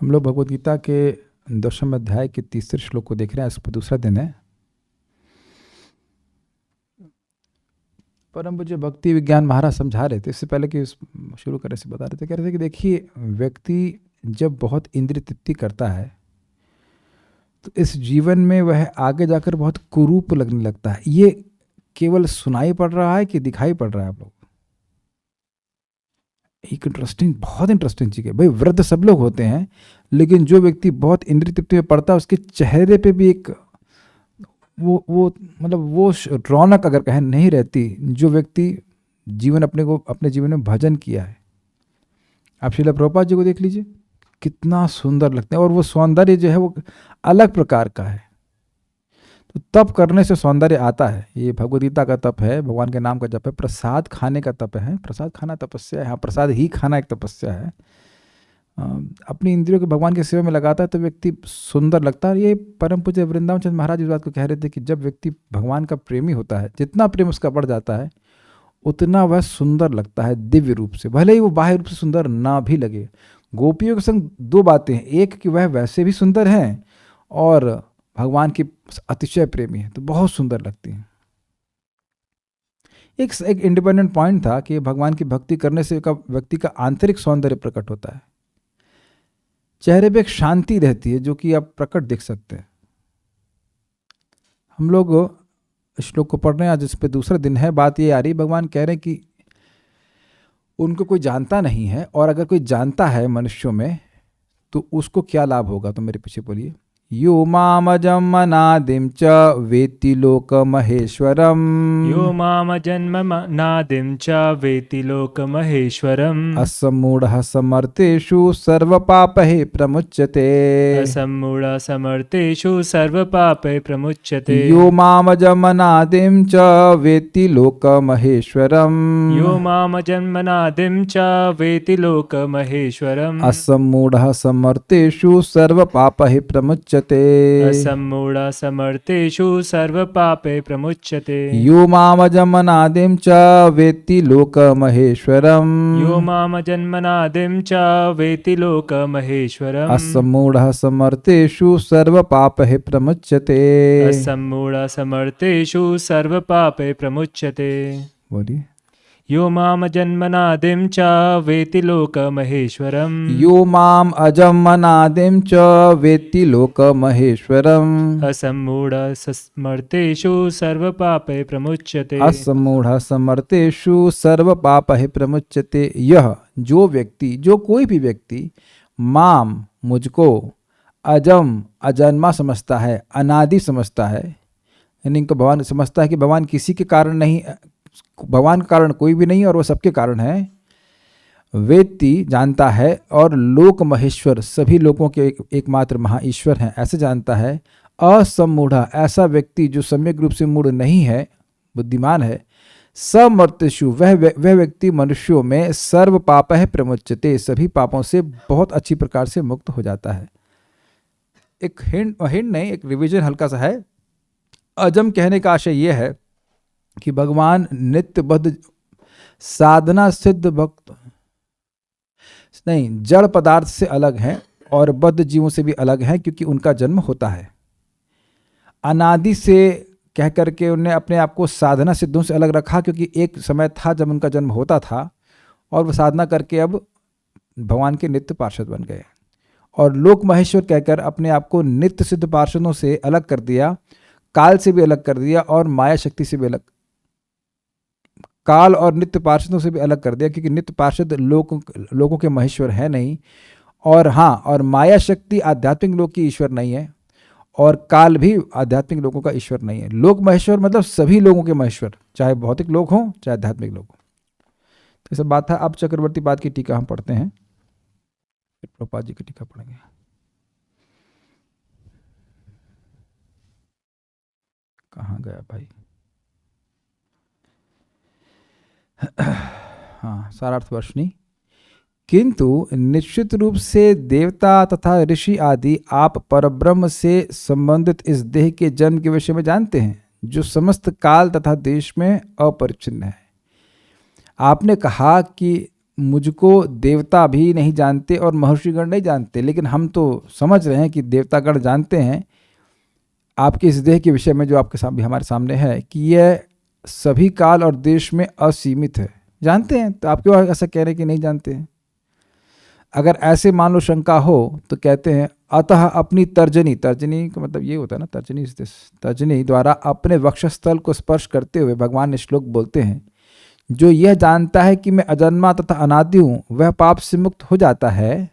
हम लोग भगवद गीता के 10वें अध्याय के 3 श्लोक को देख रहे हैं। इस पर दूसरा दिन है। परम पूज्य भक्ति विज्ञान महाराज समझा रहे थे, इससे पहले कि शुरू करने से बता रहे थे, कह रहे थे कि देखिए, व्यक्ति जब बहुत इंद्रिय तृप्ति करता है तो इस जीवन में वह आगे जाकर बहुत कुरूप लगने लगता है। ये केवल सुनाई पड़ रहा है कि दिखाई पड़ रहा है आप लोग? एक बहुत इंटरेस्टिंग चीज है भाई। वृद्ध सब लोग होते हैं, लेकिन जो व्यक्ति बहुत इंद्रिय तृप्ति में पड़ता है उसके चेहरे पे भी एक वो मतलब वो रौनक अगर कहें नहीं रहती। जो व्यक्ति अपने जीवन में भजन किया है, आप श्रील प्रभुपाद जी को देख लीजिए, कितना सुंदर लगते हैं। और वो सौंदर्य जो है वो अलग प्रकार का है। तो तप करने से सौंदर्य आता है। ये भगवद गीता का तप है, भगवान के नाम का जप है, प्रसाद खाने का तप है। प्रसाद खाना तपस्या है। हाँ, प्रसाद ही खाना एक तपस्या है। अपनी इंद्रियों को भगवान की सेवा में लगाता है तो व्यक्ति सुंदर लगता है। ये परम पूज्य वृंदावन चंद्र महाराज इस बात को कह रहे थे कि जब व्यक्ति भगवान का प्रेमी होता है, जितना प्रेम उसका बढ़ जाता है उतना वह सुंदर लगता है दिव्य रूप से, भले ही वो बाह्य रूप से सुंदर ना भी लगे। गोपियों के संग दो बातें हैं, एक कि वह वैसे भी सुंदर हैं और भगवान की अतिशय प्रेमी है, तो बहुत सुंदर लगती हैं। एक इंडिपेंडेंट पॉइंट था कि भगवान की भक्ति करने से व्यक्ति का आंतरिक सौंदर्य प्रकट होता है। चेहरे पे एक शांति रहती है जो कि आप प्रकट देख सकते हैं। हम लोग श्लोक को पढ़ रहे हैं, आज इस पे दूसरा दिन है। बात ये आ रही, भगवान कह रहे हैं कि उनको कोई जानता नहीं है, और अगर कोई जानता है मनुष्यों में तो उसको क्या लाभ होगा। तो मेरे पीछे बोलिए। यो मामजम अनादिम च वेत्ति लोकमहेश्वरम। यो मामजन्मनादिं च वेत्ति लोकमहेश्वरम्। असम्मूढ़ः समर्थेषु सर्वपापैः प्रमुच्यते। असम्मूढः समर्थेषु सर्वपापैः प्रमुच्यते। यो मामजम अनादिं च वेत्ति लोकमहेश्वरम। यो मामजन्मनादिं च वेत्ति लोकमहेश्वरम्। असम्मूढ़ः समर्थेषु सर्वपापैः प्रमुच्यते। असम्मूढः समर्थेषु सर्वपापैः प्रमुच्यते। यो मामजम अनादिं च वेत्ति लोकमहेश्वरम्। यो मामजन्मनादिं च वेत्ति लोकमहेश्वरम्। असम्मूढ़ः समर्थेषु सर्वपापैः प्रमुच्यते। असम्मूढः समर्थेषु सर्वपापैः प्रमुच्यते। बोलिए। यो मामजन्मनादिं च वेत्ति लोकमहेश्वरम्। यो माम अजम अनादिं च वेत्ति लोकमहेश्वरम्। असम्मूढः समर्थेषु सर्वपापैः प्रमुच्यते। असम्मूढ़ः समर्थेषु सर्वपापैः प्रमुच्यते। यह जो व्यक्ति, जो कोई भी व्यक्ति, माम मुझको, अजम अजन्मा समझता है, अनादि समझता है, यानी इनको भगवान समझता है कि भगवान किसी के कारण नहीं, भगवान का कारण कोई भी नहीं और वो सबके कारण है। वेत्ति जानता है, और लोक महेश्वर सभी लोगों के एकमात्र महाईश्वर हैं, ऐसे जानता है। असम्मूढ़ ऐसा व्यक्ति जो सम्यक रूप से मूढ़ नहीं है, बुद्धिमान है। समर्तेषु वह व्यक्ति मनुष्यों में सर्व पापैः प्रमुच्यते, सभी पापों से बहुत अच्छी प्रकार से मुक्त हो जाता है। एक हिंट नहीं, एक रिवीजन हल्का सा है। अजम कहने का आशय यह है कि भगवान नित्यबद्ध साधना सिद्ध भक्त नहीं, जड़ पदार्थ से अलग हैं और बद्ध जीवों से भी अलग हैं, क्योंकि उनका जन्म होता है। अनादि से कह करके उन्हें अपने आप को साधना सिद्धों से अलग रखा, क्योंकि एक समय था जब उनका जन्म होता था और वो साधना करके अब भगवान के नित्य पार्षद बन गए। और लोक महेश्वर कहकर अपने आप को नित्य सिद्ध पार्षदों से अलग कर दिया, काल से भी अलग कर दिया और माया शक्ति से भी अलग, काल और नित्य पार्षदों से भी अलग कर दिया, क्योंकि नित्य पार्षद लोगों के महेश्वर है नहीं। और हाँ, और माया शक्ति आध्यात्मिक लोक की ईश्वर नहीं है, और काल भी आध्यात्मिक लोगों का ईश्वर नहीं है। लोक महेश्वर मतलब सभी लोगों के महेश्वर, चाहे भौतिक लोग हों चाहे आध्यात्मिक लोग हों। तो ये सब बात था। अब चक्रवर्ती पाद की टीका हम पढ़ते हैं, फिर प्रभुपाद जी की टीका पढ़ेंगे। कहाँ गया भाई? हाँ, सारार्थ वर्षनी। किंतु निश्चित रूप से देवता तथा ऋषि आदि आप परब्रह्म से संबंधित इस देह के जन्म के विषय में जानते हैं, जो समस्त काल तथा देश में अपरिच्छिन्न है। आपने कहा कि मुझको देवता भी नहीं जानते और महर्षिगण नहीं जानते, लेकिन हम तो समझ रहे हैं कि देवतागण जानते हैं आपके इस देह के विषय में जो आपके सामने हमारे सामने है कि यह सभी काल और देश में असीमित है। जानते हैं, तो आप क्यों ऐसा कह रहे हैं कि नहीं जानते हैं? अगर ऐसे मान लो शंका हो तो कहते हैं अतः अपनी तर्जनी का मतलब ये होता है ना, तर्जनी द्वारा अपने वक्षस्थल को स्पर्श करते हुए भगवान ने श्लोक बोलते हैं, जो यह जानता है कि मैं अजन्मा तथा अनादि हूं वह पाप से मुक्त हो जाता है।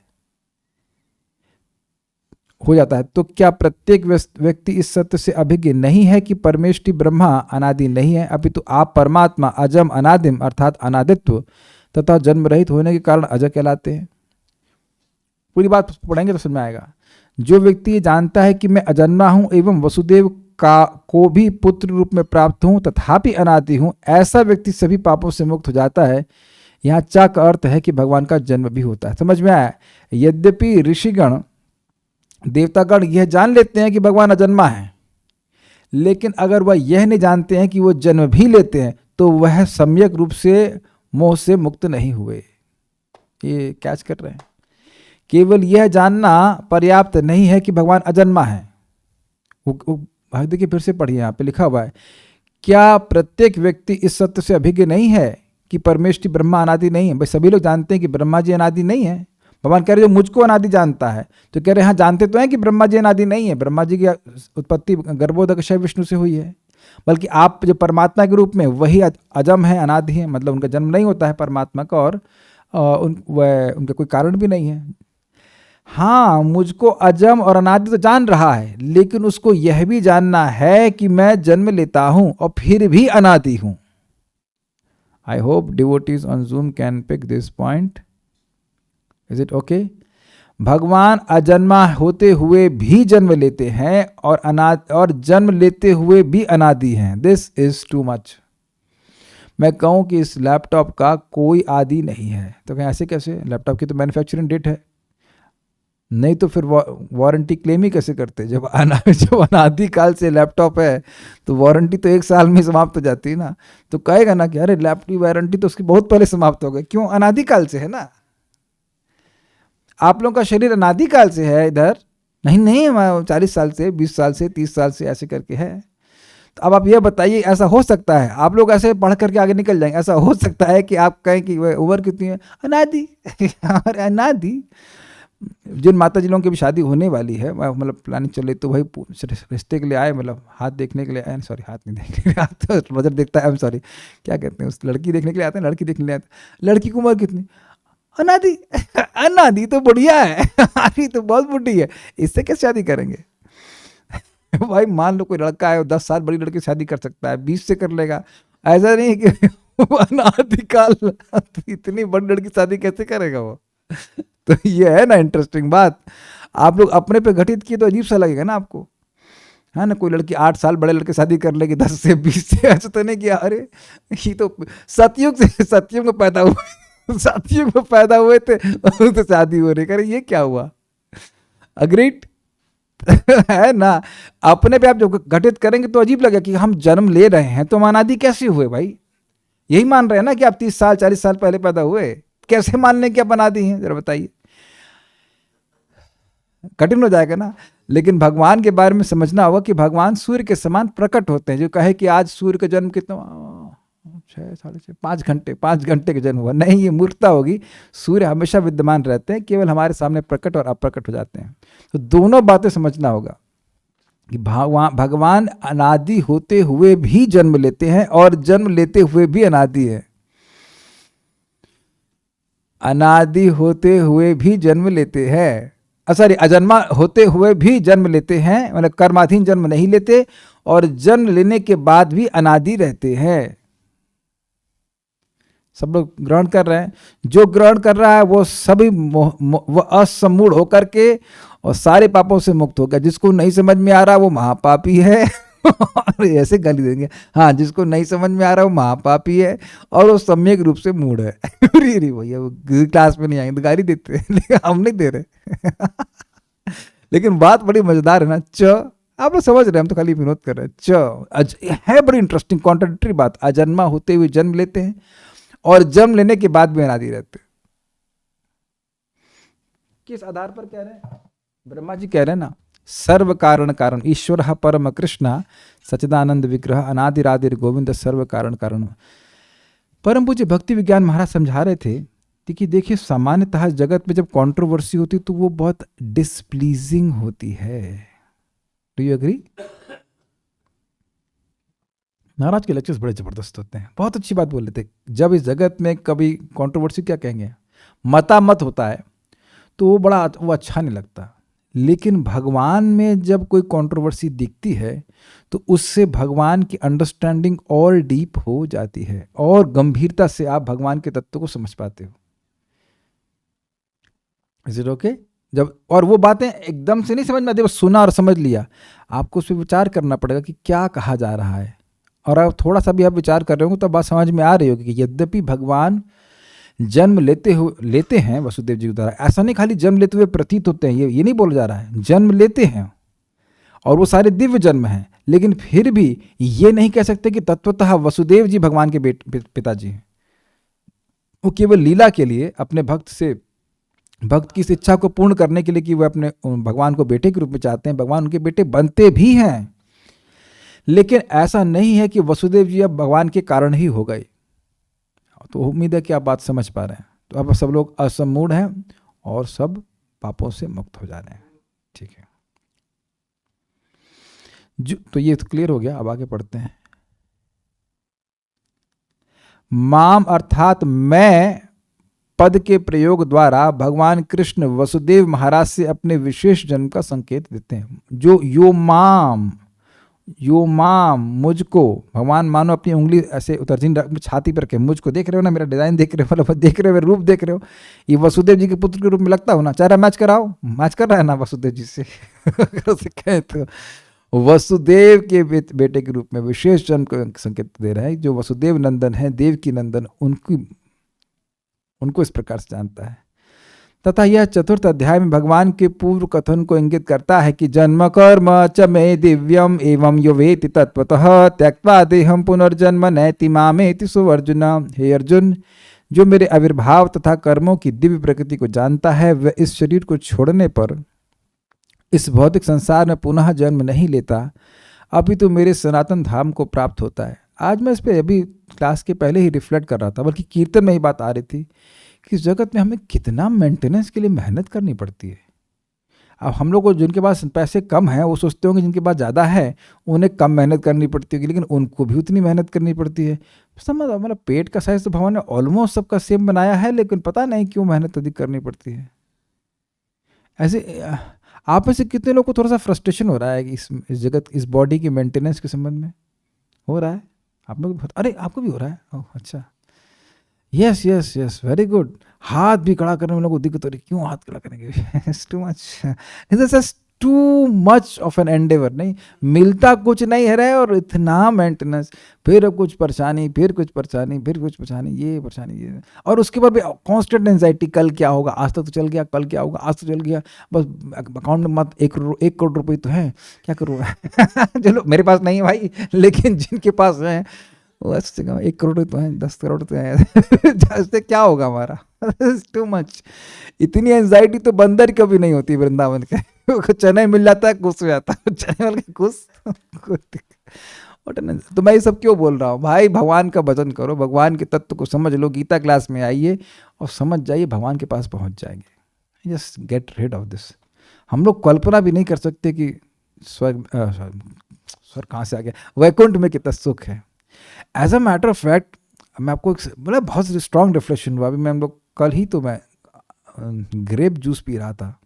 तो क्या प्रत्येक व्यक्ति इस सत्य से अभिज्ञ नहीं है कि परमेष्टि ब्रह्मा अनादि नहीं है, अपितु आप परमात्मा अजम अनादिम अर्थात अनादित्व तथा जन्म रहित होने के कारण अजय कहलाते हैं। पूरी बात पढ़ेंगे तो समझ में आएगा। जो व्यक्ति ये जानता है कि मैं अजन्मा हूं एवं वसुदेव को भी पुत्र रूप में प्राप्त हूं तथापि अनादि हूं, ऐसा व्यक्ति सभी पापों से मुक्त हो जाता है। यहाँ चा का अर्थ है कि भगवान का जन्म भी होता है। समझ में आया? यद्यपि ऋषिगण देवतागण यह जान लेते हैं कि भगवान अजन्मा है, लेकिन अगर वह यह नहीं जानते हैं कि वो जन्म भी लेते हैं तो वह सम्यक रूप से मोह से मुक्त नहीं हुए। ये कैच कर रहे हैं? केवल यह जानना पर्याप्त नहीं है कि भगवान अजन्मा है। देखिए फिर से पढ़िए, यहाँ पे लिखा हुआ है, क्या प्रत्येक व्यक्ति इस सत्य से अभिज्ञ नहीं है कि परमेष्टि ब्रह्मा अनादि नहीं है? भाई सभी लोग जानते हैं कि ब्रह्मा जी अनादि नहीं है। भगवान कह रहे जो मुझको अनादि जानता है, तो कह रहे हाँ जानते तो हैं कि ब्रह्मा जी अनादि नहीं है। ब्रह्मा जी की उत्पत्ति गर्भोदक विष्णु से हुई है, बल्कि आप जो परमात्मा के रूप में वही अजम है, अनादि है, मतलब उनका जन्म नहीं होता है परमात्मा का, और उनका कोई कारण भी नहीं है। हाँ, मुझको अजम और अनादि तो जान रहा है, लेकिन उसको यह भी जानना है कि मैं जन्म लेता हूं और फिर भी अनादि हूं। I hope devotees on Zoom can pick this point. Is it okay? भगवान अजन्मा होते हुए भी जन्म लेते हैं और जन्म लेते हुए भी अनादि हैं। This is too much. मैं कहूं कि इस लैपटॉप का कोई आदि नहीं है, तो कहीं ऐसे कैसे? लैपटॉप की तो मैन्युफैक्चरिंग डेट है, नहीं तो फिर वारंटी क्लेम ही कैसे करते? जब अनादि काल से लैपटॉप है तो वारंटी तो 1 साल में समाप्त हो जाती है ना। तो कहेगा ना कि अरे लैपटॉप की वारंटी तो उसकी बहुत पहले समाप्त हो गई। क्यों? अनादि काल से है ना। आप लोगों का शरीर अनादि काल से है, इधर नहीं 40 साल से, 20 साल से, 30 साल से ऐसे करके है। तो अब आप ये बताइए, ऐसा हो सकता है? आप लोग ऐसे पढ़ करके आगे निकल जाएंगे। ऐसा हो सकता है कि आप कहें कि वह उम्र कितनी है? अनादि। अनादि। जिन माता जी लोगों की भी शादी होने वाली है, मतलब प्लानिंग चल रही, तो भाई रिश्ते के लिए आए, मतलब हाथ देखने के लिए आए, सॉरी हाथ नहीं देखने के लिए आते, तो नजर देखता है, सॉरी क्या कहते हैं, उस लड़की देखने के लिए आते हैं, लड़की देखने के लिए आते हैं। लड़की की उम्र कितनी? अनादि। अनादि तो बढ़िया है, अनादि तो बहुत बुढ़ी है, इससे कैसे शादी करेंगे? भाई मान लो कोई लड़का है 10 साल बड़ी लड़की शादी कर सकता है, 20 से कर लेगा। ऐसा नहीं है कि अनादिकाल इतनी बड़ी लड़की शादी कैसे करेगा वो? तो ये है ना इंटरेस्टिंग बात। आप लोग अपने पे घटित किए तो अजीब सा लगेगा ना आपको, है ना। कोई लड़की 8 साल बड़े लड़के शादी कर लेगी 10 से 20 से, ऐसा तो नहीं किया। अरे ये तो सतयुग में पैदा हुए, सतयुग में पैदा हुए थे तो शादी हो रही। अरे ये क्या हुआ? अग्रीड है ना। अपने पे आप जब घटित करेंगे तो अजीब लगेगा कि हम जन्म ले रहे हैं, तो हम अनादि कैसे हुए भाई? यही मान रहे हैं ना कि आप 30 साल 40 साल पहले पैदा हुए, कैसे मानने की आप अनादि हैं? जरा बताइए, कठिन हो जाएगा ना। लेकिन भगवान के बारे में समझना होगा कि भगवान सूर्य के समान प्रकट होते हैं। जो कहे कि आज सूर्य का जन्म कितना 6 साढ़े 6 5 घंटे का जन्म हुआ, नहीं, ये मूर्खता होगी। सूर्य हमेशा विद्यमान रहते हैं, केवल हमारे सामने प्रकट और अप्रकट हो जाते हैं। तो दोनों बातें समझना होगा कि भगवान अनादि होते हुए भी जन्म लेते हैं और जन्म लेते हुए भी अनादि है। अनादि होते हुए भी जन्म लेते हैं, सॉरी अजन्मा होते हुए भी जन्म लेते हैं, मतलब कर्माधीन जन्म नहीं लेते, और जन्म लेने के बाद भी अनादि रहते हैं। सब लोग ग्रहण कर रहे हैं? जो ग्रहण कर रहा है वो सभी वो असमूढ़ होकर के और सारे पापों से मुक्त हो गया। जिसको नहीं समझ में आ रहा वो महापापी है और ऐसे गाली देंगे। हाँ, जिसको नहीं समझ में आ रहा वो महापापी है और वो सम्यक रूप से मूढ़ है। भैया वो क्लास में नहीं आएंगे तो गाली देते हैं, लेकिन हम नहीं दे रहे। लेकिन बात बड़ी मजेदार है ना। आप लोग समझ रहे हैं, हम तो खाली विनोद कर रहे हैं। है बड़ी इंटरेस्टिंग कॉन्ट्राडिक्टरी बात। अजन्मा होते हुए जन्म लेते हैं और जन्म लेने के बाद भी अनादि रहते हैं। किस आधार पर कह रहे हैं? ब्रह्मा जी कह रहे हैं ना, सर्व कारण कारण ईश्वर परम कृष्ण सच्चिदानंद विग्रह अनादिरादिर गोविंद सर्व कारण कारण। परम पूज्य भक्ति विज्ञान महाराज समझा रहे थे कि देखिए सामान्यतः जगत में जब कंट्रोवर्सी होती तो वो बहुत डिसप्लीजिंग होती है। Do you agree? महाराज के लेक्चर्स बड़े जबरदस्त होते हैं, बहुत अच्छी बात बोल रहे थे। जब इस जगत में कभी कंट्रोवर्सी क्या कहेंगे, मतामत होता है तो वो अच्छा नहीं लगता। लेकिन भगवान में जब कोई कंट्रोवर्सी दिखती है तो उससे भगवान की अंडरस्टैंडिंग और डीप हो जाती है और गंभीरता से आप भगवान के तत्व को समझ पाते हो। Is it okay? जब और वो बातें एकदम से नहीं समझ में आती, बस सुना और समझ लिया, आपको उस पर विचार करना पड़ेगा कि क्या कहा जा रहा है। और आप थोड़ा सा भी आप विचार कर रहे हो तो बात समझ में आ रही होगी कि यद्यपि भगवान जन्म लेते हैं वसुदेव जी के द्वारा, ऐसा नहीं खाली जन्म लेते हुए प्रतीत होते हैं, ये नहीं बोला जा रहा है, जन्म लेते हैं और वो सारे दिव्य जन्म हैं। लेकिन फिर भी ये नहीं कह सकते कि तत्वतः वसुदेव जी भगवान के पिताजी हैं। वो केवल लीला के लिए अपने भक्त की इस इच्छा को पूर्ण करने के लिए कि वह अपने भगवान को बेटे के रूप में चाहते हैं, भगवान उनके बेटे बनते भी हैं। लेकिन ऐसा नहीं है कि वसुदेव जी अब भगवान के कारण ही हो गए। तो उम्मीद है कि आप बात समझ पा रहे हैं। तो अब सब लोग असम्मूढ़ हैं और सब पापों से मुक्त हो जा रहे हैं। ठीक है, तो ये तो क्लियर हो गया। अब आगे पढ़ते हैं। माम अर्थात मैं पद के प्रयोग द्वारा भगवान कृष्ण वसुदेव महाराज से अपने विशेष जन्म का संकेत देते हैं। जो यो माम मुझको, भगवान मानो अपनी उंगली ऐसे उतरजीन छाती पर के, मुझको देख रहे हो ना, मेरा डिजाइन देख रहे हो, मतलब देख रहे हो, मेरा रूप देख रहे हो, ये वसुदेव जी के पुत्र के रूप में लगता हो ना। चेहरा मैच कराओ, मैच कर रहा है ना वसुदेव जी से उसे कहे तो वसुदेव के बेटे के रूप में विशेष जन्म का संकेत दे रहा है। जो वसुदेव नंदन है, देवकी नंदन, उनको इस प्रकार से जानता है। तथा यह चतुर्थ अध्याय में भगवान के पूर्व कथन को इंगित करता है कि जन्म कर्म च मे दिव्यम एवं यो वेति तत्वतः त्यक्त्वा देहम पुनर्जन्म नैति मामेति सुवर्जुन। हे अर्जुन, जो मेरे आविर्भाव तथा कर्मों की दिव्य प्रकृति को जानता है वह इस शरीर को छोड़ने पर इस भौतिक संसार में पुनः जन्म नहीं लेता, अपितु मेरे सनातन धाम को प्राप्त होता है। आज मैं इस पर अभी क्लास के पहले ही रिफ्लेक्ट कर रहा था, बल्कि कीर्तन में ही बात आ रही थी कि इस जगत में हमें कितना मेंटेनेंस के लिए मेहनत करनी पड़ती है। अब हम लोग को जिनके पास पैसे कम हैं वो सोचते होंगे जिनके पास ज़्यादा है उन्हें कम मेहनत करनी पड़ती होगी, लेकिन उनको भी उतनी मेहनत करनी पड़ती है। समझ, मतलब पेट का साइज तो भगवान ने ऑलमोस्ट सबका सेम बनाया है, लेकिन पता नहीं क्यों मेहनत अधिक करनी पड़ती है। ऐसे आप में से कितने लोग को थोड़ा सा फ्रस्ट्रेशन हो रहा है कि इस जगत, इस बॉडी की मेंटेनेंस के संबंध में? हो रहा है आप लोग? अरे आपको भी हो रहा है? ओह अच्छा, yes yes yes, very good. हाथ भी खड़ा करने में लोगों को दिक्कत हो रही, क्यों हाथ खड़ा करेंगे? It's too much, it's too much of an endeavour. नहीं मिलता कुछ नहीं है रहे और इतना मेंटेनेंस, फिर कुछ परेशानी, फिर कुछ परेशानी, फिर कुछ परेशानी, ये परेशानी, ये, और उसके बाद भी कांस्टेंट एंजाइटी, कल क्या होगा, आज तक तो चल गया, कल क्या होगा, आज तो चल गया, बस अकाउंट में मत 1 करोड़ रुपये तो है, क्या करूँ? चलो मेरे पास नहीं है भाई, लेकिन जिनके पास है वो 1 करोड़ तो है, 10 करोड़ तो है, इससे क्या होगा हमारा? Too much. इतनी एंजाइटी तो बंदर कभी नहीं होती वृंदावन के। चने मिल जाता है, खुश हो जाता है, चने वाले खुश। तो मैं ये सब क्यों बोल रहा हूँ भाई? भगवान का भजन करो, भगवान के तत्व को समझ लो, गीता क्लास में आइए और समझ जाइए, भगवान के पास पहुँच जाएंगे। Just get rid of this. हम लोग कल्पना भी नहीं कर सकते कि स्वर्ग कहाँ से आ गया, वैकुंठ में कितना सुख है। As a matter of fact, मैं आपको मतलब बहुत स्ट्रॉन्ग रिफ्लेक्शन हुआ। अभी मैं हम लोग कल ही तो मैं ग्रेप जूस पी रहा था,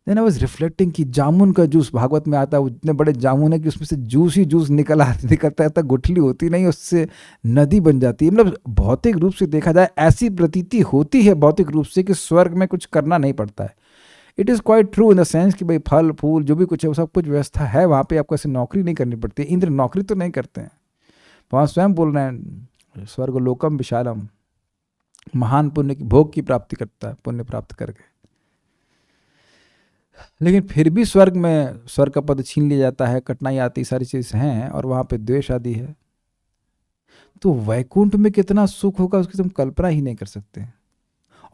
देन आई वाज रिफ्लेक्टिंग कि जामुन का जूस भागवत में आता है, वो इतने बड़े जामुन है कि उसमें से जूस ही जूस निकलता है, गुठली होती नहीं, उससे नदी बन जाती है। मतलब भौतिक रूप से देखा जाए ऐसी प्रतीति होती है भौतिक रूप से कि स्वर्ग में कुछ करना नहीं पड़ता है। It is quite true in the sense कि भाई फल फूल जो भी कुछ है वो सब कुछ व्यवस्था है वहाँ पे, आपको ऐसे नौकरी नहीं करनी पड़ती। इंद्र नौकरी तो नहीं करते हैं, वहाँ स्वयं बोल रहे हैं स्वर्ग लोकम विशालम, महान पुण्य की भोग की प्राप्ति करता है, पुण्य प्राप्त करके। लेकिन फिर भी स्वर्ग में स्वर्ग का पद छीन लिया जाता है, कठिनाई आती, सारी चीज़ हैं, और वहाँ पे द्वेष आदि है। तो वैकुंठ में कितना सुख होगा उसकी तुम कल्पना ही नहीं कर सकते।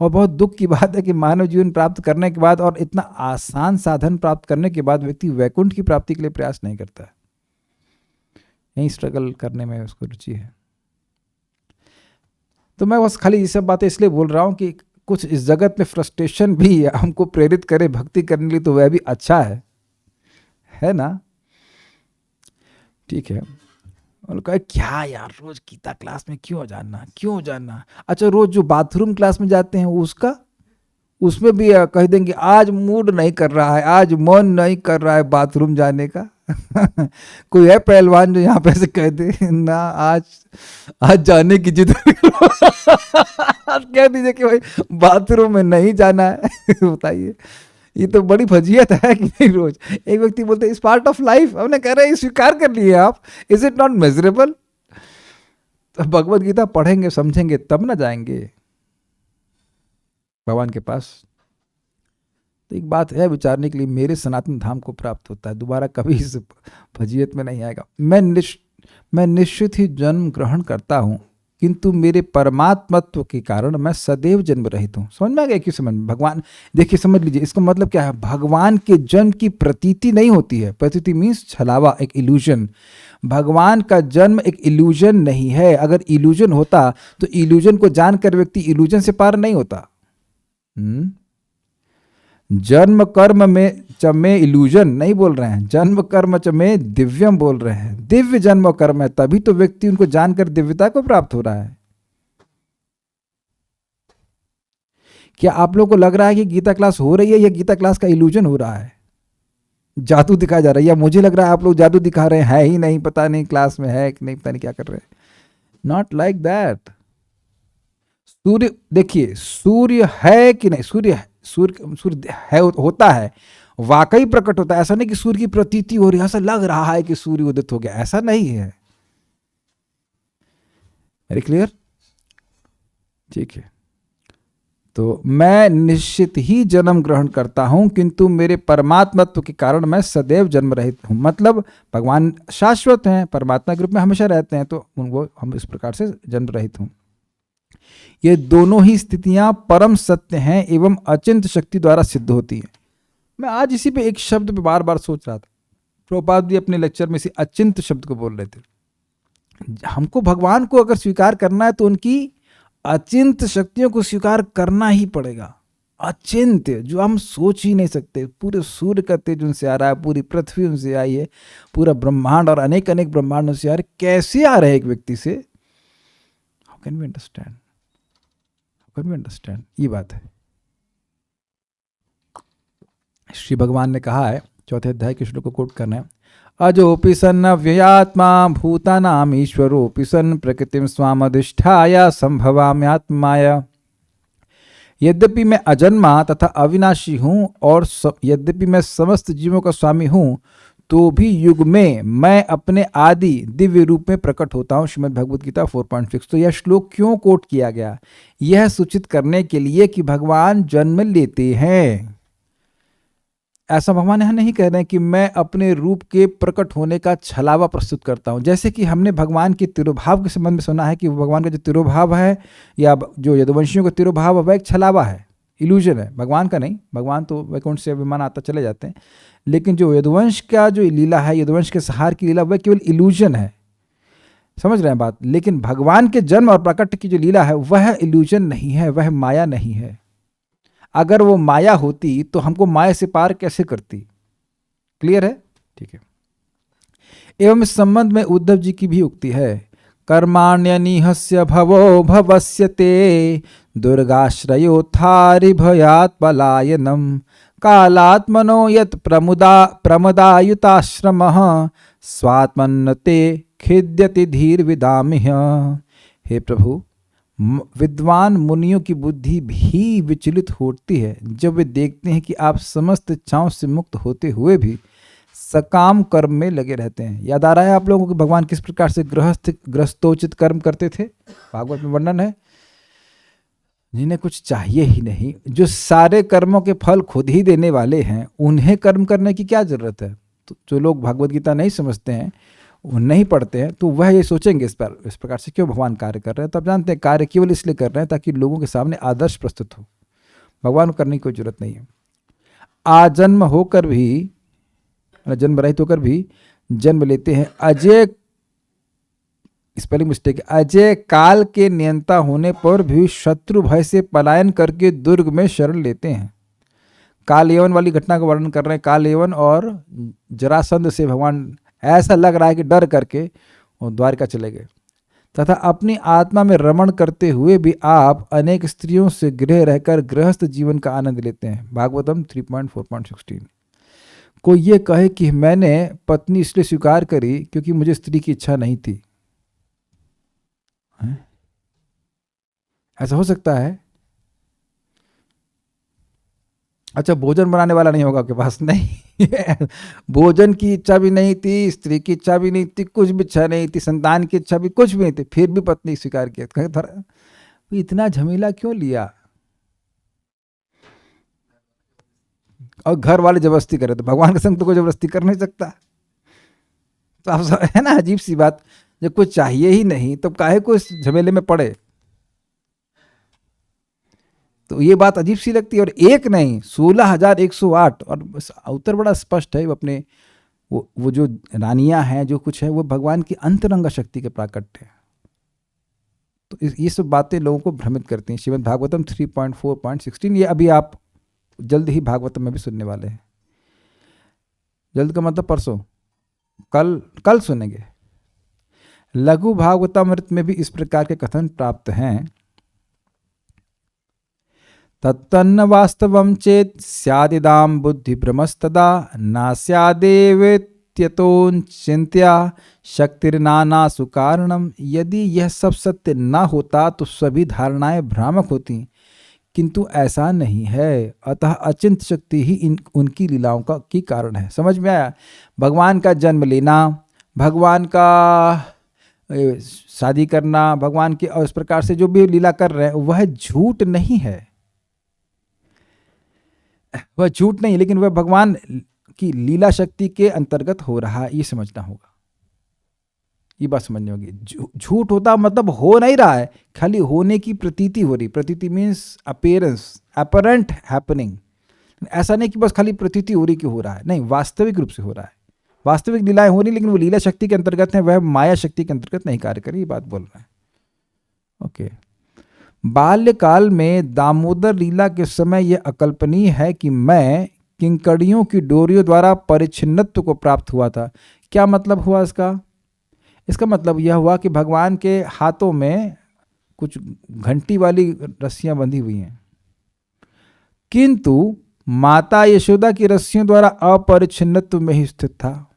और बहुत दुख की बात है कि मानव जीवन प्राप्त करने के बाद और इतना आसान साधन प्राप्त करने के बाद व्यक्ति वैकुंठ की प्राप्ति के लिए प्रयास नहीं करता है। यही स्ट्रगल करने में उसको रुचि है। तो मैं बस खाली ये सब बातें इसलिए बोल रहा हूँ कि कुछ इस जगत में फ्रस्ट्रेशन भी हमको प्रेरित करे भक्ति करने के लिए, तो वह भी अच्छा है ना? ठीक है। और कहे क्या यार रोज गीता क्लास में क्यों जानना। अच्छा, रोज जो बाथरूम क्लास में जाते हैं उसमें भी कह देंगे आज मूड नहीं कर रहा है, आज मन नहीं कर रहा है बाथरूम जाने का। कोई है पहलवान जो यहाँ पे से कह दे ना आज जाने की जिद कह दीजिए कि भाई बाथरूम में नहीं जाना है। बताइए, ये तो बड़ी फजीयत है कि नहीं? रोज एक व्यक्ति बोलते इस पार्ट ऑफ लाइफ, हमने कह रहे हैं स्वीकार कर लिए आप, इज इट नॉट मेजरेबल? तो भगवत गीता पढ़ेंगे समझेंगे तब ना जाएंगे भगवान के पास। तो एक बात है विचारने के लिए, मेरे सनातन धाम को प्राप्त होता है, दोबारा कभी इस फजीयत में नहीं आएगा। मैं निश्चित ही जन्म ग्रहण करता हूँ, किंतु मेरे परमात्मत्व के कारण मैं सदैव जन्म रहित हूँ। समझ में आ गया? क्यों समझ में? भगवान देखिए, समझ लीजिए इसका मतलब क्या है। भगवान के जन्म की प्रतीति नहीं होती है। प्रतीति मीन्स छलावा, एक इल्यूजन। भगवान का जन्म एक इल्यूजन नहीं है। अगर इल्यूजन होता तो इल्यूजन को जानकर व्यक्ति इल्यूजन से पार नहीं होता। जन्म कर्म में चमे इल्यूजन नहीं बोल रहे हैं, जन्म कर्म चमे दिव्यम बोल रहे हैं। दिव्य जन्म कर्म है, तभी तो व्यक्ति उनको जानकर दिव्यता को प्राप्त हो रहा है। क्या आप लोगों को लग रहा है कि गीता क्लास हो रही है या गीता क्लास का इल्यूजन हो रहा है, जादू दिखाया जा रहा है? या मुझे लग रहा है आप लोग जादू दिखा रहे हैं, है ही नहीं, पता नहीं क्लास में है कि नहीं, पता नहीं क्या कर रहे हैं। Not like that. सूर्य देखिए, सूर्य है कि नहीं? सूर्य है, होता है, वाकई प्रकट होता है। ऐसा नहीं कि सूर्य की प्रतीति हो रही है, ऐसा लग रहा है कि सूर्य उदित हो गया, ऐसा नहीं है। Very clear? ठीक है। तो मैं निश्चित ही जन्म ग्रहण करता हूं, किंतु मेरे परमात्मत्व के कारण मैं सदैव जन्म रहित हूं। मतलब भगवान शाश्वत हैं, परमात्मा के रूप में हमेशा रहते हैं, तो उनको हम इस प्रकार से जन्म रहित हूं। ये दोनों ही स्थितियां परम सत्य हैं एवं अचिंत शक्ति द्वारा सिद्ध होती हैं। मैं आज इसी पे एक शब्द पे बार बार सोच रहा था। प्रभुपाद भी अपने लेक्चर में इसी अचिंत शब्द को बोल रहे थे। हमको भगवान को अगर स्वीकार करना है तो उनकी अचिंत शक्तियों को स्वीकार करना ही पड़ेगा। अचिंत, जो हम सोच ही नहीं सकते। पूरे सूर्य का तेज उनसे आ रहा है, पूरी पृथ्वी उनसे आई है, पूरा ब्रह्मांड और अनेक अनेक ब्रह्मांड उनसे आ रहे। कैसे आ रहे हैं एक व्यक्ति से? How can we understand? ये बात है। श्री भगवान ने कहा है, 4 अध्याय के श्लोक को कोट करना है, अजोपि सन् अव्ययात्मा भूतानाम ईश्वरोपि सन् प्रकृतिम स्वामधिष्ठाय संभवाम्यात्माय। यद्यपि मैं अजन्मा तथा अविनाशी हूँ और यद्यपि मैं समस्त जीवों का स्वामी हूँ, तो भी युग में मैं अपने आदि दिव्य रूप में प्रकट होता हूँ। श्रीमद् भगवद गीता 4.6। तो यह श्लोक क्यों कोट किया गया? यह सूचित करने के लिए कि भगवान जन्म लेते हैं। ऐसा भगवान यहाँ नहीं कह रहे हैं कि मैं अपने रूप के प्रकट होने का छलावा प्रस्तुत करता हूँ। जैसे कि हमने भगवान के तिरुभाव के संबंध में सुना है कि भगवान का जो तिरुभाव है या जो यदुवंशियों का तिरुभाव है वह एक छलावा है, इल्यूजन है, भगवान का नहीं। भगवान तो वैकुंठ से विमान आता चले जाते हैं, लेकिन जो यदुवंश का जो लीला है, यदुवंश के सहार की लीला, वह केवल इल्यूजन है। समझ रहे हैं बात? लेकिन भगवान के जन्म और प्रकट की जो लीला है वह इल्यूजन नहीं है, वह माया नहीं है। अगर वो माया होती तो हमको माया से पार कैसे करती? क्लियर है? ठीक है। एवं इस संबंध में उद्धव जी की भी उक्ति है, कर्माण्यनिहस्य भवो भवस्यते दुर्गाश्रयोत्थारि भयात् पलायनम कालात्मनो यत् प्रमदायुताश्रमः स्वात्मन्नते खिद्यति धीर विदामिह। हे प्रभु, विद्वान मुनियों की बुद्धि भी विचलित होती है जब वे देखते हैं कि आप समस्त इच्छाओं से मुक्त होते हुए भी सकाम कर्म में लगे रहते हैं। याद आ रहा है आप लोगों को कि भगवान किस प्रकार से ग्रस्तोचित कर्म करते थे? भागवत में वर्णन है, जिन्हें कुछ चाहिए ही नहीं, जो सारे कर्मों के फल खुद ही देने वाले हैं, उन्हें कर्म करने की क्या जरूरत है? तो जो लोग भागवत गीता नहीं समझते हैं वो नहीं पढ़ते हैं तो वह ये सोचेंगे इस प्रकार से क्यों भगवान कार्य कर रहे हैं। तो आप जानते हैं कार्य केवल इसलिए कर रहे हैं ताकि लोगों के सामने आदर्श प्रस्तुत हो, भगवान को करने की कोई जरूरत नहीं है। आजन्म होकर भी, जन्म रहित होकर भी जन्म लेते हैं अजय, स्पेलिंग मिस्टेक, अजय काल के नियंता होने पर भी शत्रु भय से पलायन करके दुर्ग में शरण लेते हैं। काल यवन वाली घटना का वर्णन कर रहे हैं। काल यवन और जरासंध से भगवान ऐसा लग रहा है कि डर करके वो द्वारका चले गए। तथा अपनी आत्मा में रमण करते हुए भी आप अनेक स्त्रियों से गृह रहकर गृहस्थ जीवन का आनंद लेते हैं। भागवतम 3.4.16। कोई ये कहे कि मैंने पत्नी इसलिए स्वीकार करी क्योंकि मुझे स्त्री की इच्छा नहीं थी, ऐसा हो सकता है? अच्छा, भोजन बनाने वाला नहीं होगा आपके पास? नहीं भोजन की इच्छा भी नहीं थी, स्त्री की इच्छा भी नहीं थी, कुछ भी इच्छा नहीं थी, संतान की इच्छा भी कुछ भी नहीं थी, फिर भी पत्नी स्वीकार किया। इतना झमेला क्यों लिया? और घर वाले जबरदस्ती करे तो भगवान के संग तो कोई जबरदस्ती कर नहीं सकता। तो आप है ना, अजीब सी बात, जब कुछ चाहिए ही नहीं तो काहे को इस झमेले में पड़े। तो ये बात अजीब सी लगती है। और एक नहीं 16,108, और उत्तर बड़ा स्पष्ट है। वो अपने वो जो रानियां हैं जो कुछ है वो भगवान की अंतरंग शक्ति के प्राकट्य है। तो ये सब बातें लोगों को भ्रमित करती हैं। श्रीमद् भागवतम 3.4.16, ये अभी आप जल्द ही भागवतम में भी सुनने वाले हैं। जल्द का मतलब परसों, कल सुनेंगे। लघु भागवतामृत में भी इस प्रकार के कथन प्राप्त हैं। तत्तन्न वास्तवं चेत स्यादिदां बुद्धिभ्रमस्तदा न स्यादेवेत्यतोऽचिन्त्या शक्तिर्नानासु कारणम। यदि यह सब सत्य न होता तो सभी धारणाएं भ्रामक होती, किंतु ऐसा नहीं है। अतः अचिंत शक्ति ही उनकी लीलाओं का की कारण है। समझ में आया? भगवान का जन्म लेना, भगवान का शादी करना, भगवान की और इस प्रकार से जो भी लीला कर रहे हैं वह झूठ नहीं है, वह झूठ नहीं, लेकिन वह भगवान की लीला शक्ति के अंतर्गत हो रहा है, ये समझना होगा, ये बात समझनी होगी। झूठ होता मतलब हो नहीं रहा है, खाली होने की प्रतीति हो रही। प्रतीति मीन्स अपीयरेंस, अपरेंट हैपनिंग। ऐसा नहीं कि बस खाली प्रतीति हो रही कि हो रहा है, नहीं, वास्तविक रूप से हो रहा है। वास्तविक लीलाएं हो रही, लेकिन वो लीला शक्ति के अंतर्गत है, वह माया शक्ति के अंतर्गत नहीं कार्य करी, ये बात बोल रहे हैं। ओके। बाल्यकाल में दामोदर लीला के समय यह अकल्पनीय है कि मैं किंकड़ियों की डोरियों द्वारा परिच्छिन्नत्व को प्राप्त हुआ था। क्या मतलब हुआ इसका? इसका मतलब यह हुआ कि भगवान के हाथों में कुछ घंटी वाली रस्सियां बंधी हुई हैं, किंतु माता यशोदा की रस्सियों द्वारा अपरिच्छिन्नत्व में ही स्थित था।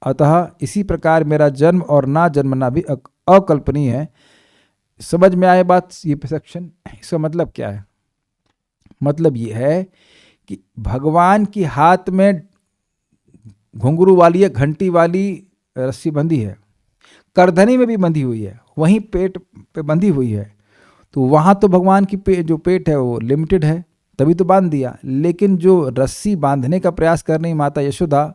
अतः इसी प्रकार मेरा जन्म और ना जन्मना भी अकल्पनीय है। समझ में आए बात? ये सेक्शन, इसका मतलब क्या है? मतलब ये है कि भगवान की हाथ में घुंघरू वाली या घंटी वाली रस्सी बंधी है, करधनी में भी बंधी हुई है, वहीं पेट पे बंधी हुई है। तो वहाँ तो भगवान की जो पेट है वो लिमिटेड है, तभी तो बांध दिया। लेकिन जो रस्सी बांधने का प्रयास कर रही माता यशोदा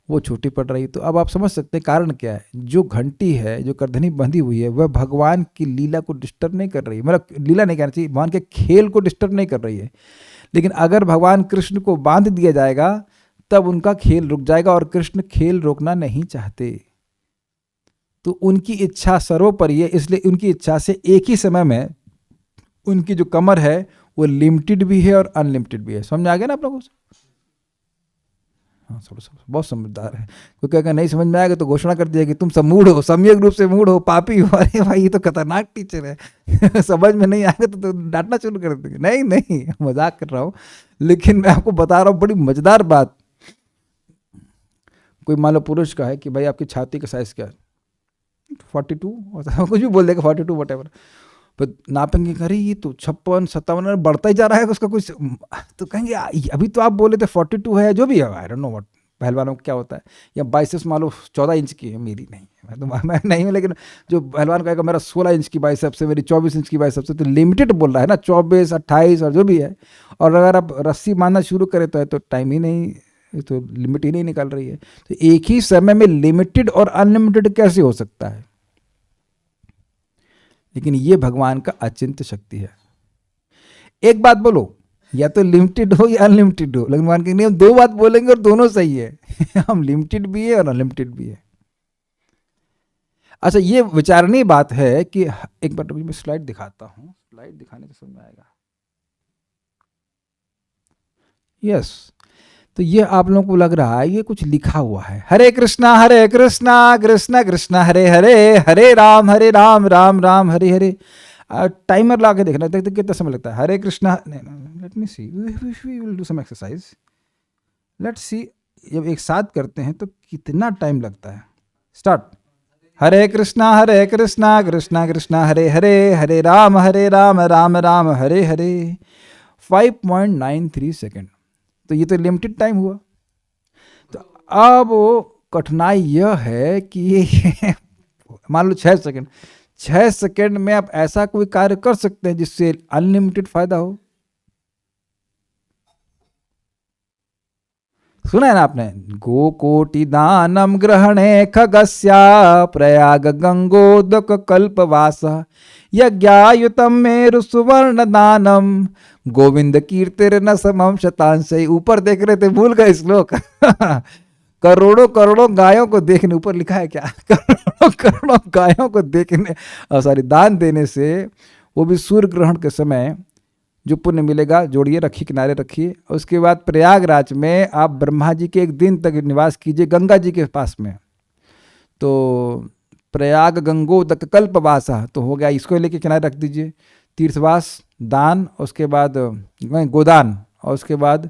वो छोटी पड़ रही। तो अब आप समझ सकते हैं कारण क्या है। जो घंटी है, जो करधनी बंधी हुई है, वह भगवान की लीला को डिस्टर्ब नहीं कर रही है, मतलब लीला नहीं कहना चाहिए, भगवान के खेल को डिस्टर्ब नहीं कर रही है। लेकिन अगर भगवान कृष्ण को बांध दिया जाएगा तब उनका खेल रुक जाएगा, और कृष्ण खेल रोकना नहीं चाहते। तो उनकी इच्छा सर्वोपरि है, इसलिए उनकी इच्छा से एक ही समय में उनकी जो कमर है वो लिमिटेड भी है और अनलिमिटेड भी है। समझ आ गया ना आप लोगों को? हाँ, बहुत समझदार है। क्योंकि अगर नहीं समझ में आएगा तो घोषणा कर दिया कि तुम सब मूढ़ हो, सम्यक रूप से मूढ़ हो, पापी हो। अरे भाई, ये तो खतरनाक टीचर है समझ में नहीं आएगा तो डांटना शुरू कर देंगे। नहीं नहीं, मजाक कर रहा हूँ, लेकिन मैं आपको बता रहा हूँ बड़ी मजेदार बात। कोई मान लो पुरुष का है कि भाई आपकी छाती का साइज क्या है, 42, कुछ भी बोल देगा, 42 वटेवर, पर नापेंगे, अरे ये तो 56, 57 बढ़ता ही जा रहा है उसका कुछ। तो कहेंगे अभी तो आप बोले थे 42 है, जो भी है, आई डोंट नो व्हाट पहलवानों को क्या होता है। या बाइसेप्स मान लो 14 इंच की है, मेरी नहीं है, मैं नहीं हूँ, लेकिन जो पहलवान कहेगा मेरा 16 इंच की बाइसेप्स है, मेरी 24 इंच की बाइसेप्स है, तो लिमिटेड बोल रहा है ना, 24, 28 और जो भी है। और अगर आप रस्सी बांधना शुरू करें तो टाइम ही नहीं ये तो लिमिट ही नहीं निकल रही है। तो एक ही समय में लिमिटेड और अनलिमिटेड कैसे हो सकता है? लेकिन ये भगवान का अचिंत्य शक्ति है। एक बात बोलो, या तो लिमिटेड हो या अनलिमिटेड हो, लेकिन भगवान के नहीं, हम दो बात बोलेंगे और दोनों सही है। हम लिमिटेड भी है और अनलिमिटेड भी है। अच्छा, ये विचारणीय बात है कि एक बार मैं स्लाइड दिखाता हूं, स्लाइड दिखाने से समझ में आएगा। यस, तो ये आप लोगों को लग रहा है ये कुछ लिखा हुआ है, हरे कृष्णा कृष्णा कृष्णा हरे हरे, हरे राम राम राम हरे हरे। टाइमर ला के देखना, देखते कितना समय लगता है। Hare Krishna, let me see, we will do some exercise, let's see. जब एक साथ करते हैं तो कितना टाइम लगता है। स्टार्ट। हरे कृष्णा कृष्णा कृष्णा हरे हरे, हरे राम राम राम हरे हरे। 5.93 सेकेंड। तो ये तो लिमिटेड टाइम हुआ। तो अब कठिनाई यह है कि मान लो 6 सेकेंड, 6 सेकेंड में आप ऐसा कोई कार्य कर सकते हैं जिससे अनलिमिटेड फायदा हो। सुना है ना आपने, गो कोटि दानम ग्रहणे खगस्या प्रयाग गंगोदक कल्पवास, यज्ञायुतम मेरु सुवर्ण दानम गोविंद कीर्तिर न समम शतांश। ऊपर देख रहे थे, भूल गए श्लोक। करोड़ों करोड़ों गायों को देखने, ऊपर लिखा है क्या, करोड़ों करोड़ों गायों को देखने, सॉरी, दान देने से, वो भी सूर्य ग्रहण के समय, जो पुण्य मिलेगा जोड़िए, रखिए, किनारे रखिए। उसके बाद प्रयागराज में आप ब्रह्मा जी के एक दिन तक निवास कीजिए, गंगा जी के पास में। तो प्रयाग गंगोदक कल्पवासा तो हो गया, इसको लेके किनारे रख दीजिए। तीर्थवास, दान, उसके बाद गोदान, और उसके बाद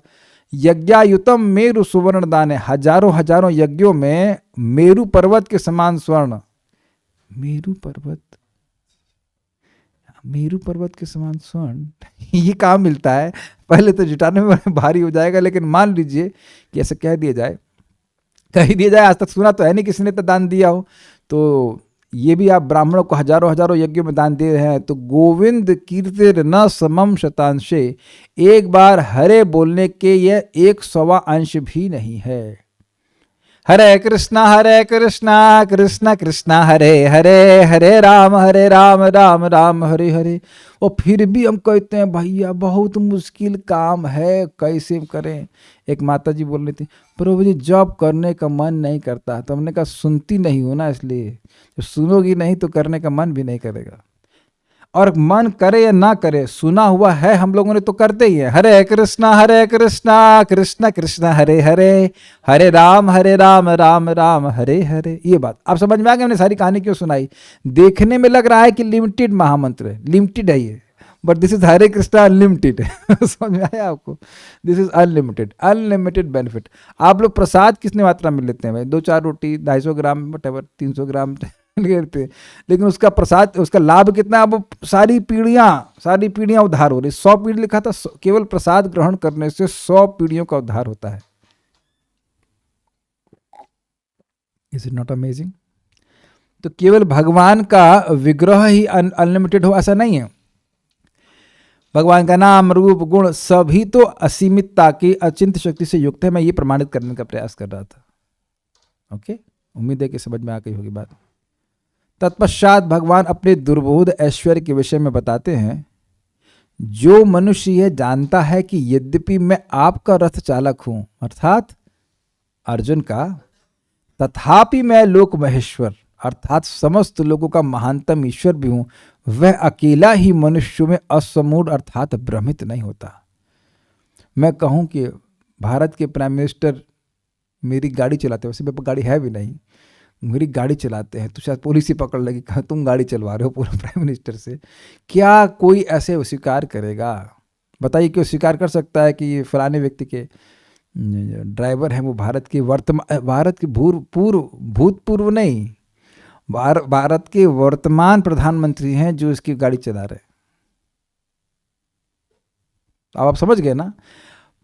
यज्ञायुतम मेरु सुवर्ण दान है। हजारों हजारों यज्ञों में मेरु पर्वत के समान स्वर्ण, मेरु पर्वत के समान स्वर्ण, ये कहाँ मिलता है? पहले तो जुटाने में भारी हो जाएगा, लेकिन मान लीजिए कि ऐसे कह दिया जाए, आज तक सुना तो है नहीं किसी ने तो दान दिया हो। तो ये भी आप ब्राह्मणों को हजारों हजारों यज्ञों में दान दे रहे हैं। तो गोविंद कीर्तिर न समम शतांशे, एक बार हरे बोलने के ये 100वां अंश भी नहीं है। हरे कृष्णा कृष्णा कृष्णा हरे हरे, हरे राम राम राम हरे हरे। और फिर भी हम कहते हैं भैया बहुत मुश्किल काम है, कैसे करें। एक माता जी बोल रही थी, प्रभु जी जॉब करने का मन नहीं करता। तो हमने कहा सुनती नहीं हो ना, इसलिए तो सुनोगी नहीं तो करने का मन भी नहीं करेगा। और मन करे या ना करे, सुना हुआ है हम लोगों ने तो करते ही है। हरे कृष्णा कृष्णा कृष्णा हरे हरे, हरे राम राम राम हरे हरे। ये बात आप समझ में आ गए, हमने सारी कहानी क्यों सुनाई। देखने में लग रहा है कि लिमिटेड महामंत्र है, लिमिटेड है ये, but this is Hare Krishna unlimited. समझ में आया आपको? This is unlimited, unlimited benefit. आप लोग प्रसाद कितने मात्रा में लेते हैं भाई? 2-4 रोटी, 250 ग्राम, वटेवर 300 ग्राम लेते, लेकिन उसका प्रसाद, उसका लाभ कितना? अब सारी पीढ़ियां उद्धार हो रही। 100 पीढ़ी लिखा था, केवल प्रसाद ग्रहण करने से 100 पीढ़ियों का उद्धार होता है। Is it not amazing? तो केवल भगवान का विग्रह ही अनलिमिटेड हो ऐसा नहीं है। भगवान का नाम, रूप, गुण सभी तो असीमितता की अचिंत्य शक्ति से युक्त है। मैं ये प्रमाणित करने का प्रयास कर रहा था। ओके, उम्मीद है कि समझ में आ गई होगी बात। तत्पश्चात भगवान अपने दुर्बोध ऐश्वर्य के विषय में बताते हैं, जो मनुष्य यह जानता है कि यद्यपि मैं आपका रथ चालक हूं, अर्थात अर्जुन का, तथापि मैं लोक महेश्वर अर्थात समस्त लोगों का महानतम ईश्वर भी हूं, वह अकेला ही मनुष्यों में असमूढ़ अर्थात भ्रमित नहीं होता। मैं कहूं कि भारत के प्राइम मिनिस्टर मेरी गाड़ी चलाते हैं, वैसे मेरे पास गाड़ी है भी नहीं, मेरी गाड़ी चलाते हैं, तो शायद पुलिस ही पकड़ लेगी, कहा तुम गाड़ी चलवा रहे हो पूरा प्राइम मिनिस्टर से। क्या कोई ऐसे स्वीकार करेगा? बताइए, क्यों स्वीकार कर सकता है कि ये फलाने व्यक्ति के ड्राइवर हैं, वो भारत के भूतपूर्व नहीं, भारत के वर्तमान प्रधानमंत्री हैं जो इसकी गाड़ी चला रहे। अब आप समझ गए ना?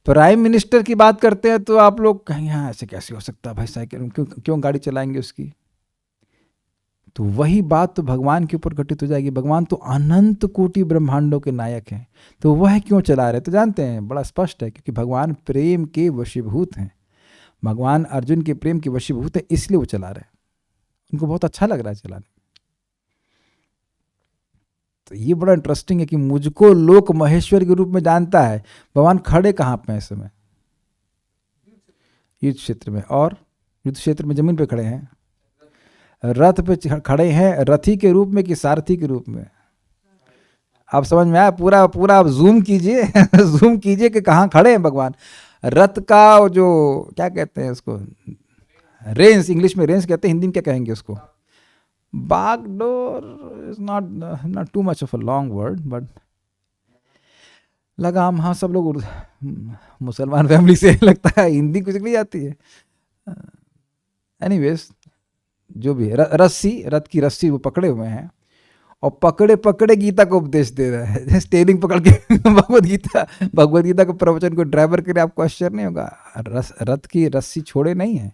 प्राइम मिनिस्टर की बात करते हैं तो आप लोग कहेंगे हाँ ऐसे कैसे हो सकता है भाई, साइकिल क्यों गाड़ी चलाएंगे उसकी। तो वही बात तो भगवान के ऊपर घटित हो जाएगी। भगवान तो अनंत कोटि ब्रह्मांडों के नायक हैं, तो वह क्यों चला रहे? तो जानते हैं, बड़ा स्पष्ट है, क्योंकि भगवान प्रेम के वशीभूत हैं। भगवान अर्जुन के प्रेम के वशीभूत है, इसलिए वो चला रहे हैं, उनको बहुत अच्छा लग रहा है चलाने। तो ये बड़ा इंटरेस्टिंग है कि मुझको लोक महेश्वर के रूप में जानता है। भगवान खड़े कहाँ पे हैं इस समय? युद्ध क्षेत्र में। और युद्ध क्षेत्र में जमीन पे खड़े हैं, रथ पे खड़े हैं, रथी के रूप में कि सारथी के रूप में? आप समझ में आया? पूरा पूरा आप जूम कीजिए जूम कीजिए कि कहाँ खड़े हैं भगवान। रथ का जो क्या कहते हैं उसको, रेंस, इंग्लिश में रेंस कहते हैं, हिंदी में क्या कहेंगे उसको? बागडोर is not to much of a long word, but लगाम। हाँ, सब लोग मुसलमान फैमिली से लगता है हिंदी कुछ नहीं आती है। एनीवेज, जो भी है, रस्सी, रथ की रस्सी वो पकड़े हुए हैं और पकड़े पकड़े गीता को उपदेश दे रहा है, स्टेयरिंग पकड़ के भगवद गीता को प्रवचन को ड्राइवर करे, आपको आश्चर्य नहीं होगा। रथ की रस्सी छोड़े नहीं है,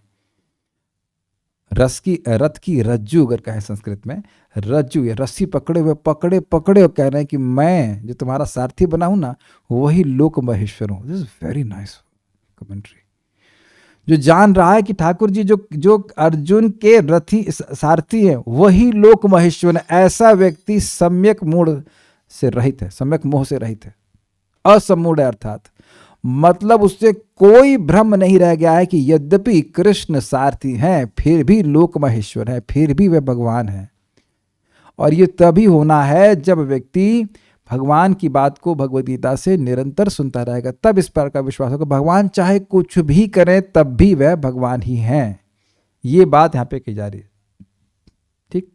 रथ की रज्जू अगर कहें संस्कृत में, रज्जू या रस्सी पकड़े हुए, पकड़े पकड़े और कह रहे हैं कि मैं जो तुम्हारा सारथी बना हूं ना, वही लोक महेश्वर हूं। This is very nice commentary. जो जान रहा है कि ठाकुर जी जो अर्जुन के रथी सारथी है वही लोक महेश्वर है, ऐसा व्यक्ति सम्यक मूढ़ से रहित है, सम्यक मोह से रहित है, असमूढ़ है। अर्थात मतलब उससे कोई भ्रम नहीं रह गया है कि यद्यपि कृष्ण सारथी हैं फिर भी लोक महेश्वर है, फिर भी वे भगवान है। और ये तभी होना है जब व्यक्ति भगवान की बात को भगवद गीता से निरंतर सुनता रहेगा, तब इस पर का विश्वास होगा भगवान चाहे कुछ भी करें तब भी वह भगवान ही हैं। ये बात यहां पे की जा रही है, ठीक।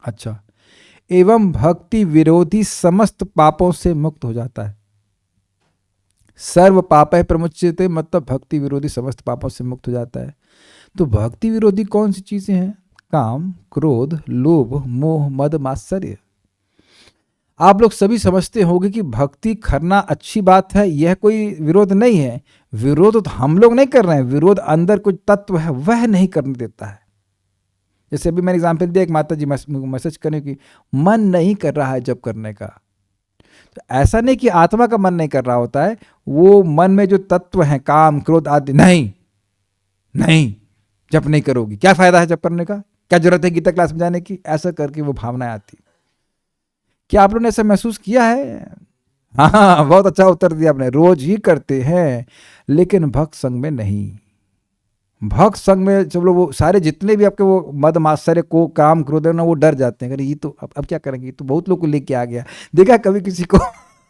अच्छा, एवं भक्ति विरोधी समस्त पापों से मुक्त हो जाता है। सर्व पापै प्रमुच्यते मतलब भक्ति विरोधी समस्त पापों से मुक्त हो जाता है। तो भक्ति विरोधी कौन सी चीजें हैं? काम, क्रोध, लोभ, मोह, मद, मात्सर्य। आप लोग सभी समझते होंगे कि भक्ति करना अच्छी बात है, यह कोई विरोध नहीं है। विरोध तो हम लोग नहीं कर रहे हैं, विरोध अंदर कुछ तत्व है वह नहीं करने देता है। जैसे अभी मैंने एग्जाम्पल दिया, एक माता जी मैसेज करने की, मन नहीं कर रहा है जब करने का। तो ऐसा नहीं कि आत्मा का मन नहीं कर रहा होता है, वो मन में जो तत्व हैं काम, क्रोध आदि, नहीं जब नहीं करोगी क्या फायदा है जब करने का, क्या जरूरत है गीता क्लास में जाने की, ऐसा करके वो भावनाएं आती। क्या आप लोगों ने ऐसा महसूस किया है? हाँ, बहुत अच्छा उत्तर दिया आपने। रोज ही करते हैं लेकिन भक्त संग में नहीं। भक्त संग में जब लोग वो सारे जितने भी आपके वो मद मात्सर्य को काम क्रोध है ना, वो डर जाते हैं, अरे ये तो अब क्या करेंगे, ये तो बहुत लोग को लेके आ गया। देखा कभी किसी को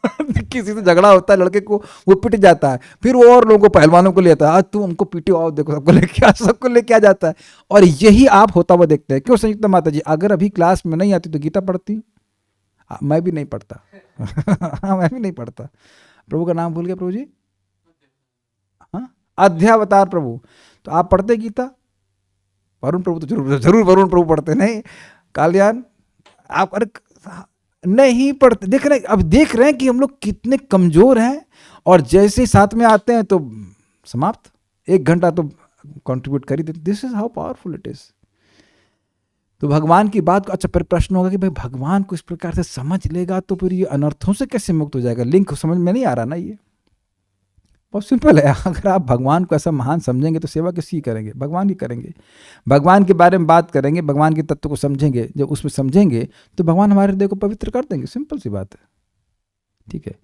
किसी से झगड़ा होता है लड़के को, वो पिट जाता है, फिर वो और लोगों को पहलवानों को ले आता है, आज तुम हमको पीटे आओ, देखो सबको लेके आ जाता है। और यही आप होता हुआ देखते हैं। क्यों संयुक्ता माता जी, अगर अभी क्लास में नहीं आती तो गीता पढ़ती? मैं भी नहीं पढ़ता हाँ, मैं भी नहीं पढ़ता। प्रभु का नाम भूल गया प्रभु जी, हाँ, अध्यावतार प्रभु। तो आप पढ़ते गीता? वरुण प्रभु तो जरूर वरुण प्रभु पढ़ते। नहीं काल्यान, आप अरे नहीं पढ़ते। देख रहे, अब देख रहे हैं कि हम लोग कितने कमजोर हैं, और जैसे ही साथ में आते हैं तो समाप्त। 1 घंटा तो कंट्रीब्यूट कर ही देते। This is how powerful it is. तो भगवान की बात को, अच्छा फिर प्रश्न होगा कि भाई भगवान को इस प्रकार से समझ लेगा तो फिर ये अनर्थों से कैसे मुक्त हो जाएगा? लिंक समझ में नहीं आ रहा ना। ये बहुत सिंपल है। अगर आप भगवान को ऐसा महान समझेंगे तो सेवा किसकी करेंगे? भगवान की करेंगे। भगवान के बारे में बात करेंगे, भगवान के तत्व को समझेंगे। जब उसमें समझेंगे तो भगवान हमारे हृदय को पवित्र कर देंगे। सिंपल सी बात है, ठीक है।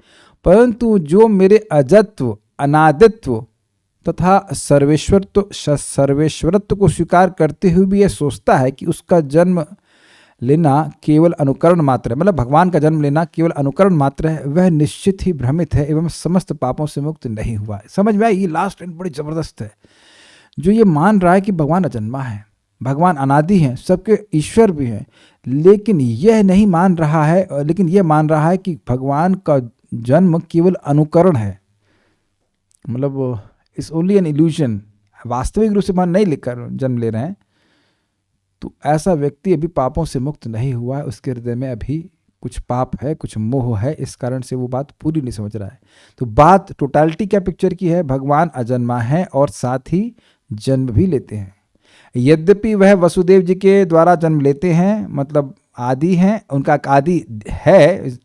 परंतु जो मेरे अजत्व, अनादित्व तथा सर्वेश्वरत्व को स्वीकार करते हुए भी यह सोचता है कि उसका जन्म लेना केवल अनुकरण मात्र है, मतलब भगवान का जन्म लेना केवल अनुकरण मात्र है, वह निश्चित ही भ्रमित है एवं समस्त पापों से मुक्त नहीं हुआ है। समझ में आई? ये लास्ट एंड बड़ी जबरदस्त है। जो ये मान रहा है कि भगवान अजन्मा है, भगवान अनादि हैं, सबके ईश्वर भी हैं, लेकिन यह नहीं मान रहा है, लेकिन यह मान रहा है कि भगवान का जन्म केवल अनुकरण है, मतलब इट्स ओनली एन इल्यूजन, वास्तविक रूप से भगवान नहीं लेकर जन्म ले रहे हैं। तो ऐसा व्यक्ति अभी पापों से मुक्त नहीं हुआ है, उसके हृदय में अभी कुछ पाप है, कुछ मोह है, इस कारण से वो बात पूरी नहीं समझ रहा है। तो बात टोटलिटी क्या पिक्चर की है? भगवान अजन्मा है और साथ ही जन्म भी लेते हैं। यद्यपि वह वसुदेव जी के द्वारा जन्म लेते हैं, मतलब आदि हैं, उनका आदि है।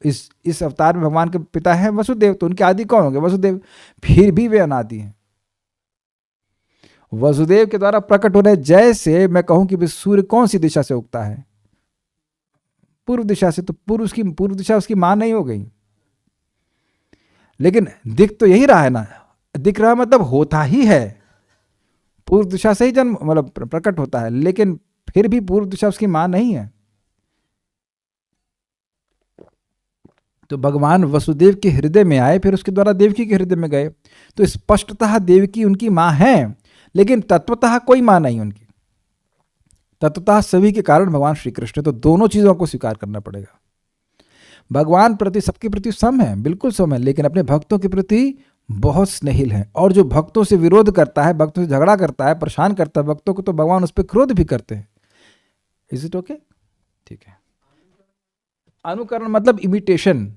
इस अवतार में भगवान के पिता है वसुदेव, तो उनके आदि कौन होंगे? वसुदेव। फिर भी वे अनादि हैं। वसुदेव के द्वारा प्रकट हो रहे। जैसे मैं कहूं कि सूर्य कौन सी दिशा से उगता है, पूर्व दिशा से, तो पूर्व दिशा उसकी मां नहीं हो गई, लेकिन दिख तो यही रहा है ना, दिख रहा मतलब होता ही है, पूर्व दिशा से ही जन्म मतलब प्रकट होता है, लेकिन फिर भी पूर्व दिशा उसकी मां नहीं है। तो भगवान वसुदेव के हृदय में आए, फिर उसके द्वारा देवकी के हृदय में गए, तो स्पष्टतः देवकी उनकी मां है, लेकिन तत्वतः कोई मां नहीं उनकी, तत्वतः सभी के कारण भगवान श्री कृष्ण। तो दोनों चीजों को स्वीकार करना पड़ेगा। भगवान प्रति सबके प्रति सम है, बिल्कुल सम है, लेकिन अपने भक्तों के प्रति बहुत स्नेहिल है। और जो भक्तों से विरोध करता है, भक्तों से झगड़ा करता है, परेशान करता है भक्तों को, तो भगवान उस पर क्रोध भी करते हैं। Is it okay? ठीक है। अनुकरण मतलब इमिटेशन,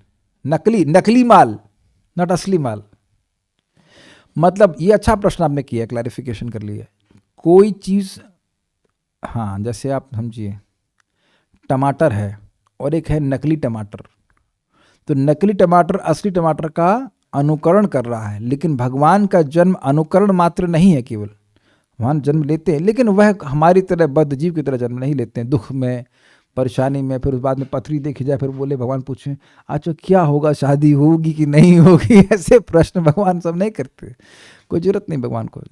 नकली माल, नॉट असली माल। मतलब ये अच्छा प्रश्न आपने किया, क्लैरिफिकेशन कर लिया। कोई चीज, हाँ, जैसे आप समझिए टमाटर है और एक है नकली टमाटर, तो नकली टमाटर असली टमाटर का अनुकरण कर रहा है, लेकिन भगवान का जन्म अनुकरण मात्र नहीं है केवल। भगवान जन्म लेते हैं, लेकिन वह हमारी तरह बद्ध जीव की तरह जन्म नहीं लेते हैं, दुख में, परेशानी में, फिर उस बाद में पथरी देखी जाए, फिर बोले भगवान पूछें अच्छा क्या होगा, शादी होगी कि नहीं होगी, ऐसे प्रश्न भगवान सब नहीं करते, कोई जरूरत नहीं भगवान को।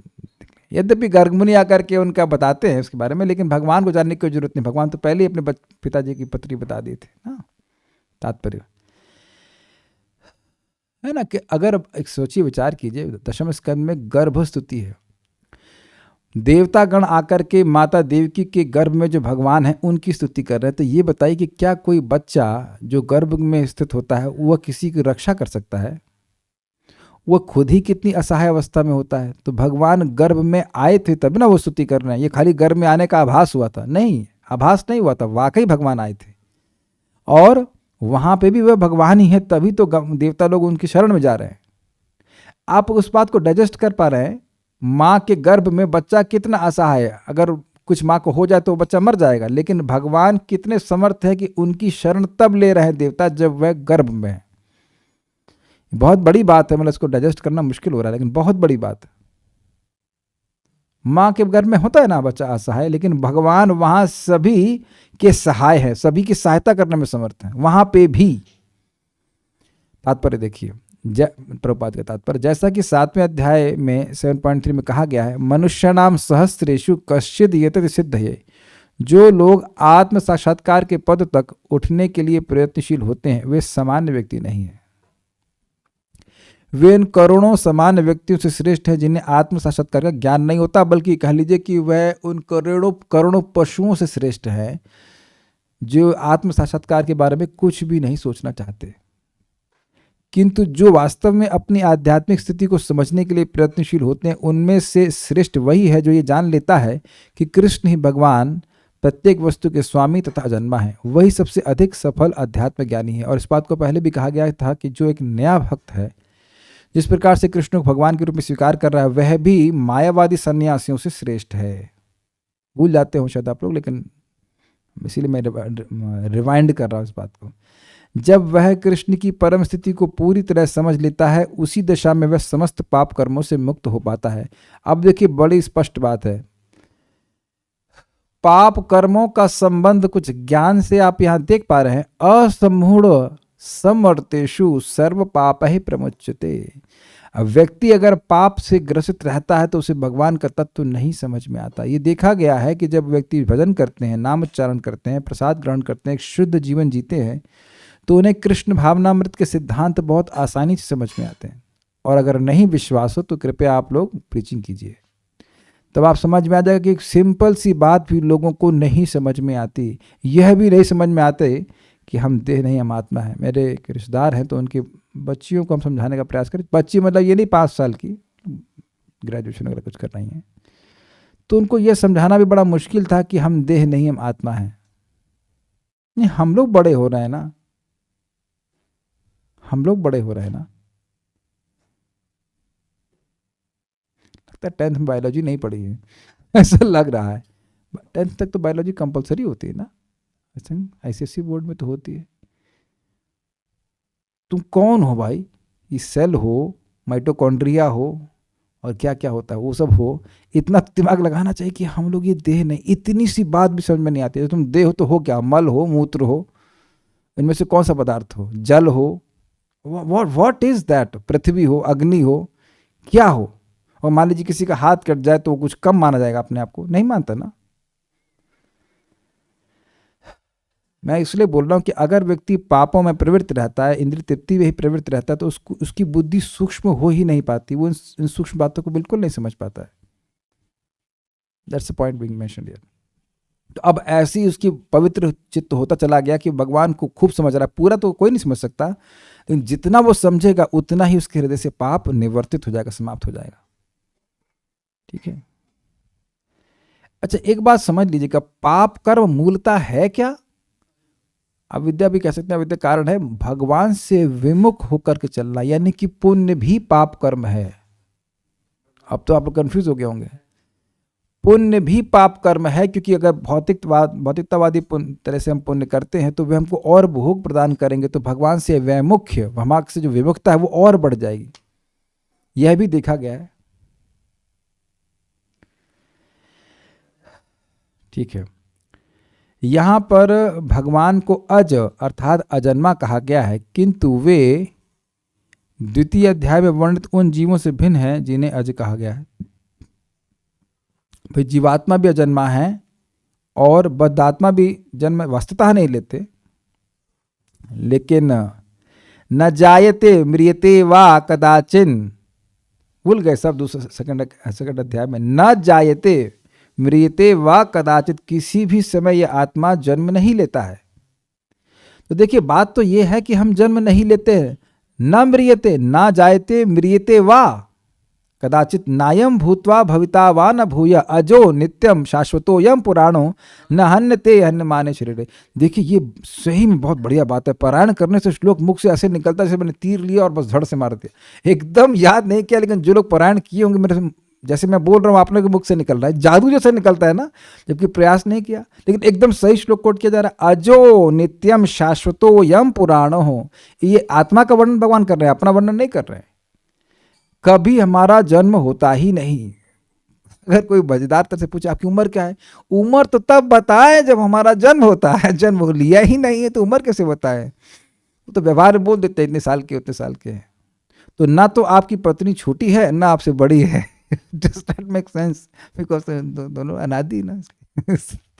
यद्यपि गर्ग मुनि आकर के उनका बताते हैं उसके बारे में, लेकिन भगवान को जानने की कोई जरूरत नहीं, भगवान तो पहले ही अपने पिताजी की पत्री बता दिए थे ना। तात्पर्य है ना कि अगर एक सोचिए, विचार कीजिए, दशम स्कंद में गर्भ स्तुति है, देवतागण आकर के माता देवकी के गर्भ में जो भगवान है उनकी स्तुति कर रहे हैं, तो ये बताइए कि क्या कोई बच्चा जो गर्भ में स्थित होता है वह किसी की रक्षा कर सकता है? वह खुद ही कितनी असहाय अवस्था में होता है। तो भगवान गर्भ में आए थे तब ना वो स्तुति कर रहे हैं, ये खाली गर्भ में आने का आभास हुआ था? नहीं, आभास नहीं हुआ था, वाकई भगवान आए थे, और वहां पे भी वह भगवान ही है, तभी तो देवता लोग उनकी शरण में जा रहे हैं। आप उस बात को डाइजेस्ट कर पा रहे हैं? माँ के गर्भ में बच्चा कितना असहाय है, अगर कुछ माँ को हो जाए तो बच्चा मर जाएगा, लेकिन भगवान कितने समर्थ है कि उनकी शरण तब ले रहे हैं देवता जब वह गर्भ में है। बहुत बड़ी बात है, मतलब इसको डाइजेस्ट करना मुश्किल हो रहा है, लेकिन बहुत बड़ी बात है। माँ के गर्भ में होता है ना बच्चा असहाय, लेकिन भगवान वहां सभी के सहाय है, सभी की सहायता करने में समर्थ है, वहां पे भी। तात्पर्य देखिए, प्रभुपाद का तात्पर्य, जैसा कि 7वें अध्याय में 7.3 में कहा गया है, मनुष्याणाम सहस्रेषु कश्चिद् यतति सिद्धये, जो लोग आत्म साक्षात्कार के पद तक उठने के लिए प्रयत्नशील होते हैं वे सामान्य व्यक्ति नहीं है। वे इन करोड़ों सामान्य व्यक्तियों से श्रेष्ठ है जिन्हें आत्म साक्षात्कार का ज्ञान नहीं होता, बल्कि कह लीजिए कि वह उन करोड़ों पशुओं से श्रेष्ठ है जो आत्म साक्षात्कार के बारे में कुछ भी नहीं सोचना चाहते। किंतु जो वास्तव में अपनी आध्यात्मिक स्थिति को समझने के लिए प्रयत्नशील होते हैं उनमें से श्रेष्ठ वही है जो ये जान लेता है कि कृष्ण ही भगवान प्रत्येक वस्तु के स्वामी तथा जन्मा है। वही सबसे अधिक सफल अध्यात्म ज्ञानी है। और इस बात को पहले भी कहा गया था कि जो एक नया भक्त है, जिस प्रकार से कृष्ण को भगवान के रूप में स्वीकार कर रहा है, वह भी मायावादी सन्यासियों से श्रेष्ठ है। भूल जाते हो शायद आप लोग, लेकिन इसीलिए मैं रिवाइंड कर रहा हूँ इस बात को। जब वह कृष्ण की परम स्थिति को पूरी तरह समझ लेता है, उसी दशा में वह समस्त पाप कर्मों से मुक्त हो पाता है। अब देखिए, बड़ी स्पष्ट बात है, पाप कर्मों का संबंध कुछ ज्ञान से आप यहां देख पा रहे हैं। असमूढ़ समर्तेषु सर्व पाप ही प्रमुच्यते। व्यक्ति अगर पाप से ग्रसित रहता है तो उसे भगवान का तत्व नहीं समझ में आता। ये देखा गया है कि जब व्यक्ति भजन करते हैं, नाम उच्चारण करते हैं, प्रसाद ग्रहण करते हैं, एक शुद्ध जीवन जीते हैं, तो उन्हें कृष्ण भावनामृत के सिद्धांत बहुत आसानी से समझ में आते हैं। और अगर नहीं विश्वास हो तो कृपया आप लोग प्रीचिंग कीजिए, तब आप समझ में आ जाएगा कि एक सिंपल सी बात भी लोगों को नहीं समझ में आती। यह भी नहीं समझ में आते कि हम देह नहीं, हम आत्मा है। मेरे एक रिश्तेदार हैं, तो उनकी बच्चियों को हम समझाने का प्रयास करें। बच्ची मतलब ये नहीं 5 साल की, ग्रेजुएशन वगैरह कुछ कर रही हैं, तो उनको यह समझाना भी बड़ा मुश्किल था कि हम देह नहीं, हम आत्मा हैं। नहीं, हम लोग बड़े हो रहे हैं ना, हम लोग बड़े हो रहे हैं ना। लगता है 10th में बायोलॉजी नहीं पढ़ी है, ऐसा लग रहा है। 10th तक तो बायोलॉजी कंपलसरी होती है ना, ICSE बोर्ड में तो होती है। तुम कौन हो भाई? ये सेल हो, माइटोकॉन्ड्रिया हो, और क्या क्या होता है वो सब हो, इतना दिमाग लगाना चाहिए कि हम लोग ये देह नहीं, इतनी सी बात भी समझ में नहीं आती है। तुम देह हो तो हो क्या, मल हो, मूत्र हो, इनमें से कौन सा पदार्थ हो, जल हो, व्हाट इज दैट, पृथ्वी हो, अग्नि हो, क्या हो। और मान लीजिए किसी का हाथ कट जाए तो वो कुछ कम माना जाएगा अपने आप को, नहीं मानता ना। मैं इसलिए बोल रहा हूँ कि अगर व्यक्ति पापों में प्रवृत्त रहता है, इंद्रिय तृप्ति में ही प्रवृत्त रहता है, तो उसकी बुद्धि सूक्ष्म हो ही नहीं पाती, वो इन सूक्ष्म बातों को बिल्कुल नहीं समझ पाता है। That's the point being mentioned here. तो अब ऐसी उसकी पवित्र चित्त होता चला गया कि भगवान को खूब समझ रहा है, पूरा तो कोई नहीं समझ सकता, लेकिन जितना वो समझेगा उतना ही उसके हृदय से पाप निवर्तित हो जाएगा, समाप्त हो जाएगा। ठीक है। अच्छा, एक बात समझ लीजिएगा, पाप कर्म मूलता है क्या? अविद्या भी कह सकते हैं, अविद्या कारण है, भगवान से विमुख होकर के चलना, यानी कि पुण्य भी पाप कर्म है। अब तो आप लोग कंफ्यूज हो गए होंगे, पुण्य भी पाप कर्म है, क्योंकि अगर भौतिकतावादी तरह से हम पुण्य करते हैं तो वे हमको और भोग प्रदान करेंगे, तो भगवान से वैमुख्य, हमारे से जो विमुखता है वो और बढ़ जाएगी। यह भी देखा गया है। ठीक है। यहां पर भगवान को अज अर्थात अजन्मा कहा गया है, किंतु वे द्वितीय अध्याय में वर्णित उन जीवों से भिन्न हैं जिन्हें अज कहा गया है। भाई जीवात्मा भी अजन्मा है और बद्धात्मा भी जन्म वस्तुतः नहीं लेते, लेकिन न जायते म्रियते वा कदाचिन, भूल गए सब दूसरे सेकंड अध्याय में, न जायते म्रियते वा कदाचित, किसी भी समय यह आत्मा जन्म नहीं लेता है। तो देखिए बात तो यह है कि हम जन्म नहीं लेते हैं, न म्रियते, ना जायते म्रियते वा कदाचित, नायम भूत्वा भविता वा न भूय, अजो नित्यम शाश्वतो यम पुराणो न हन्यते हन्यमाने शरीरे। देखिए ये सही में बहुत बढ़िया बात है। पारायण करने से श्लोक मुख से ऐसे निकलता है जैसे मैंने तीर लिया और बस धड़ से मार दिया, एकदम याद नहीं किया, लेकिन जो लोग पारायण किए होंगे, मेरे जैसे मैं बोल रहा हूँ आपने के मुख से निकल रहा है, जादू जैसे निकलता है ना, जबकि प्रयास नहीं किया, लेकिन एकदम सही श्लोक कोट किया जा रहा है। अजो नित्यम शाश्वतो यम पुराणो हो, ये आत्मा का वर्णन भगवान कर रहे हैं, अपना वर्णन नहीं कर रहे हैं। कभी हमारा जन्म होता ही नहीं। अगर कोई मजेदार तरह से पूछे आपकी उम्र क्या है, उम्र तो तब बताए जब हमारा जन्म होता है, जन्म लिया ही नहीं है तो उम्र कैसे बताए? तो व्यवहार में बोल देते इतने साल के उतने साल के। तो ना तो आपकी पत्नी छोटी है ना आपसे बड़ी है। Does that make sense? Because दोनों अनादि ना।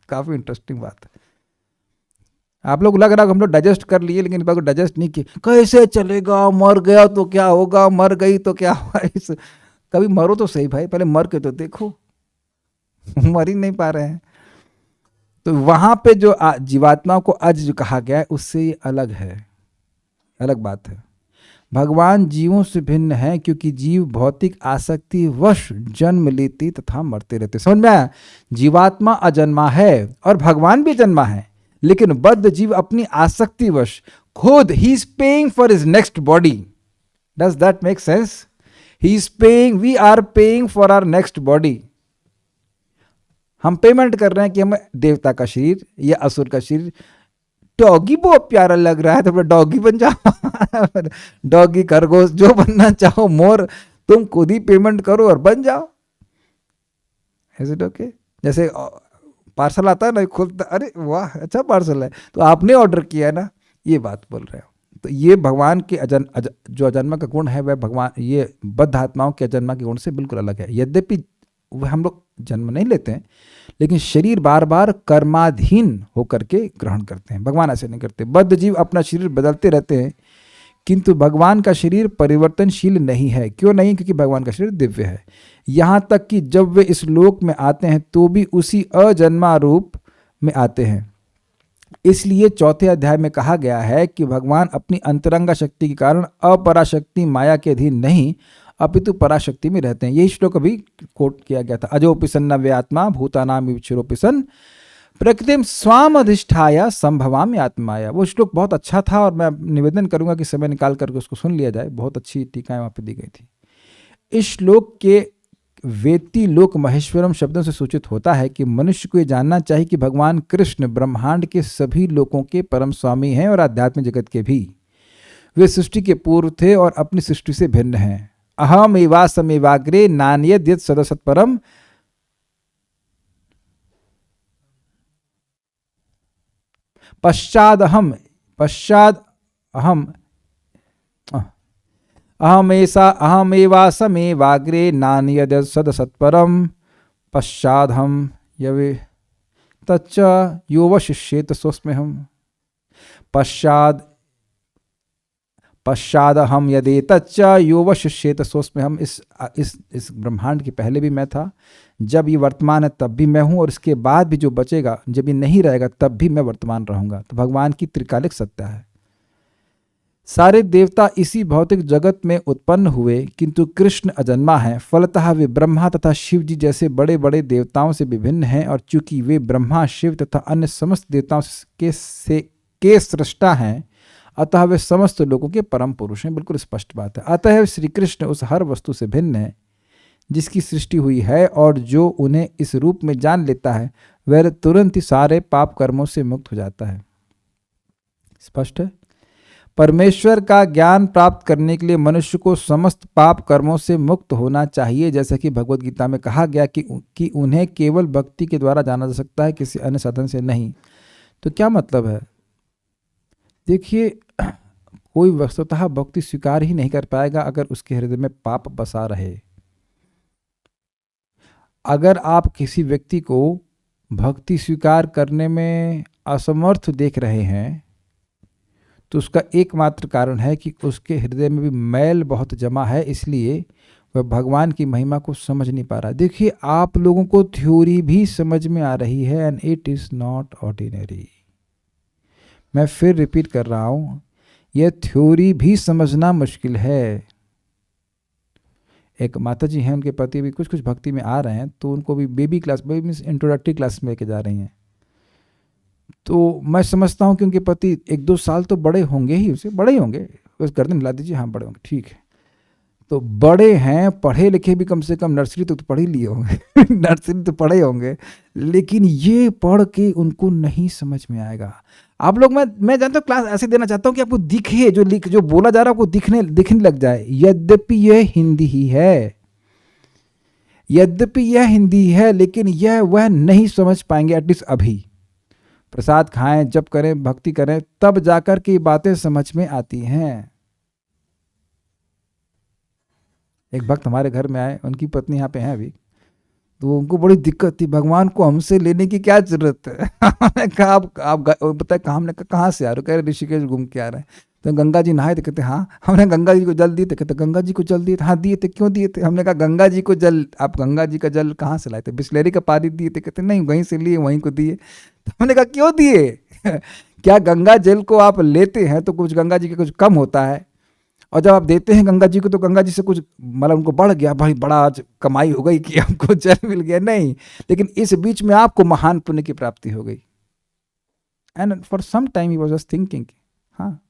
काफी इंटरेस्टिंग बात है। आप लोग लग रहा है हम लोग डाइजेस्ट कर लिए, लेकिन इस बात को डाइजेस्ट नहीं किए। कैसे चलेगा, मर गया तो क्या होगा, मर गई तो क्या होगा। कभी मरो तो सही भाई, पहले मर के तो देखो। मर ही नहीं पा रहे हैं। तो वहां पे जो जीवात्मा को अज जो कहा गया है उससे ये अलग है, अलग बात है। भगवान जीवों से भिन्न है, क्योंकि जीव भौतिक आसक्ति वश जन्म लेते तथा मरते रहते। समझ में आया? जीवात्मा अजन्मा है और भगवान भी जन्मा है, लेकिन बद्ध जीव अपनी आसक्ति वश खुद ही is paying for his next body. Does that make sense? He is paying, we are paying for our next body. हम पेमेंट कर रहे हैं कि हमें देवता का शरीर या असुर का शरीर, डॉगी बहुत प्यारा लग रहा है तो डॉगी बन जाओ। डॉगी, खरगोश, जो बनना चाहो, मोर, तुम खुद ही पेमेंट करो और बन जाओ। Is it okay? जैसे पार्सल आता है ना, खुलता, अरे वाह अच्छा पार्सल है, तो आपने ऑर्डर किया है ना, ये बात बोल रहे हो। तो ये भगवान के जो अजन्मा का गुण है वह भगवान, ये बद्ध आत्माओं के अजन्मा के गुण से बिल्कुल अलग है। यद्यपि वह हम लोग जन्म नहीं लेते हैं, लेकिन शरीर बार बार कर्माधीन होकर के ग्रहण करते हैं। भगवान ऐसे नहीं करते। बद्ध जीव अपना शरीर बदलते रहते हैं, किंतु भगवान का शरीर परिवर्तनशील नहीं है। क्यों नहीं? क्योंकि भगवान का शरीर दिव्य है। यहाँ तक कि जब वे इस लोक में आते हैं तो भी उसी अजन्मा रूप में आते हैं। इसलिए चौथे अध्याय में कहा गया है कि भगवान अपनी अंतरंगा शक्ति के कारण अपराशक्ति माया के अधीन नहीं, अपितु पराशक्ति में रहते हैं। यही श्लोक अभी कोट किया गया था। अजोपिसन नव्य आत्मा भूतानाम विक्षरोपिसन प्रकृतिम स्वाम अधिष्ठाया संभवाम्य आत्माया। वो श्लोक बहुत अच्छा था और मैं निवेदन करूंगा कि समय निकाल करके उसको सुन लिया जाए। बहुत अच्छी टीकाएं वहाँ पे दी गई थी। इस श्लोक के वेत्ति लोक महेश्वरम शब्दों से सूचित होता है कि मनुष्य को ये जानना चाहिए कि भगवान कृष्ण ब्रह्मांड के सभी लोकों के परम स्वामी हैं और आध्यात्मिक जगत के भी। वे सृष्टि के पूर्व थे और अपनी सृष्टि से भिन्न हैं। अहमेवासमेवाग्रे नान्यद् यत् सदसत्परम पश्चाद अहम अहमेवासमेवाग्रे नान्यद् यत् सदसत्परम पश्चादहम यवे तच्च योवशिष्येत सोऽस्म्यहम्। पश्चादहम यदेतच्च योवशिष्येत सोऽस्म्यहम्। इस ब्रह्मांड के पहले भी मैं था, जब ये वर्तमान है तब भी मैं हूँ, और इसके बाद भी जो बचेगा, जब ये नहीं रहेगा तब भी मैं वर्तमान रहूँगा। तो भगवान की त्रिकालिक सत्ता है। सारे देवता इसी भौतिक जगत में उत्पन्न हुए, किंतु कृष्ण अजन्मा है। फलतः वे ब्रह्मा तथा शिव जी जैसे बड़े बड़े देवताओं से विभिन्न हैं, और चूंकि वे ब्रह्मा, शिव तथा अन्य समस्त देवताओं के सृष्टा हैं, अतः वे समस्त लोगों के परम पुरुष हैं। बिल्कुल स्पष्ट बात है। अतः श्री कृष्ण उस हर वस्तु से भिन्न है जिसकी सृष्टि हुई है, और जो उन्हें इस रूप में जान लेता है वह तुरंत ही सारे पाप कर्मों से मुक्त हो जाता है। स्पष्ट है। परमेश्वर का ज्ञान प्राप्त करने के लिए मनुष्य को समस्त पाप कर्मों से मुक्त होना चाहिए, जैसा कि भगवद गीता में कहा गया कि उन्हें केवल भक्ति के द्वारा जाना जा सकता है, किसी अन्य साधन से नहीं। तो क्या मतलब है? देखिए, कोई वस्तुतः भक्ति स्वीकार ही नहीं कर पाएगा अगर उसके हृदय में पाप बसा रहे। अगर आप किसी व्यक्ति को भक्ति स्वीकार करने में असमर्थ देख रहे हैं, तो उसका एकमात्र कारण है कि उसके हृदय में भी मैल बहुत जमा है, इसलिए वह भगवान की महिमा को समझ नहीं पा रहा। देखिए, आप लोगों को थ्योरी भी समझ में आ रही है, and it is not ordinary. मैं फिर रिपीट कर रहा हूँ, यह थ्योरी भी समझना मुश्किल है। एक माता जी हैं, उनके पति भी कुछ भक्ति में आ रहे हैं, तो उनको भी बेबी मीन्स इंट्रोडक्टरी क्लास में लेके जा रही हैं। तो मैं समझता हूँ कि उनके पति 1-2 साल तो बड़े होंगे ही, उसे बड़े ही होंगे, बस गर्दन हिला दीजिए, हाँ बड़े होंगे, ठीक है। तो बड़े हैं, पढ़े लिखे भी कम से कम नर्सरी तो पढ़ ही लिए होंगे नर्सरी तो पढ़े होंगे, लेकिन ये पढ़ के उनको नहीं समझ में आएगा। आप लोग, मैं जानता हूँ, क्लास ऐसे देना चाहता हूँ कि आपको दिखे, जो बोला जा रहा है आपको दिखने लग जाए। यद्यपि यह हिंदी ही है, लेकिन यह वह नहीं समझ पाएंगे, एटलीस्ट अभी। प्रसाद खाएं, जप करें, भक्ति करें, तब जाकर के बातें समझ में आती हैं। एक भक्त हमारे घर में आए, उनकी पत्नी यहाँ पे हैं अभी, तो उनको बड़ी दिक्कत थी, भगवान को हमसे लेने की क्या जरूरत है हमने कहा आप बताए कहाँ? हमने कहा कहाँ से आ रहे हो? कह रहे ऋषिकेश घूम के आ रहे हैं। तो गंगा जी नहाए थे, कहते हाँ। हमने गंगा जी को जल दिए थे, कहते गंगा जी को जल दिए थे। हाँ दिए थे, क्यों दिए थे? हमने कहा गंगा जी को जल, आप गंगा जी का जल कहाँ से लाए थे? बिस्लेरी का पानी दिए थे, कहते नहीं वहीं से लिए, वहीं को दिए। तो हमने कहा क्यों दिए क्या गंगा जल को आप लेते हैं तो कुछ गंगा जी का कुछ कम होता है, और जब आप देते हैं गंगा जी को तो गंगा जी से कुछ मतलब उनको बढ़ गया, भाई बड़ा आज कमाई हो गई कि हमको जल मिल गया? नहीं, लेकिन इस बीच में आपको महान पुण्य की प्राप्ति हो गई। And for some time he was just thinking, हाँ,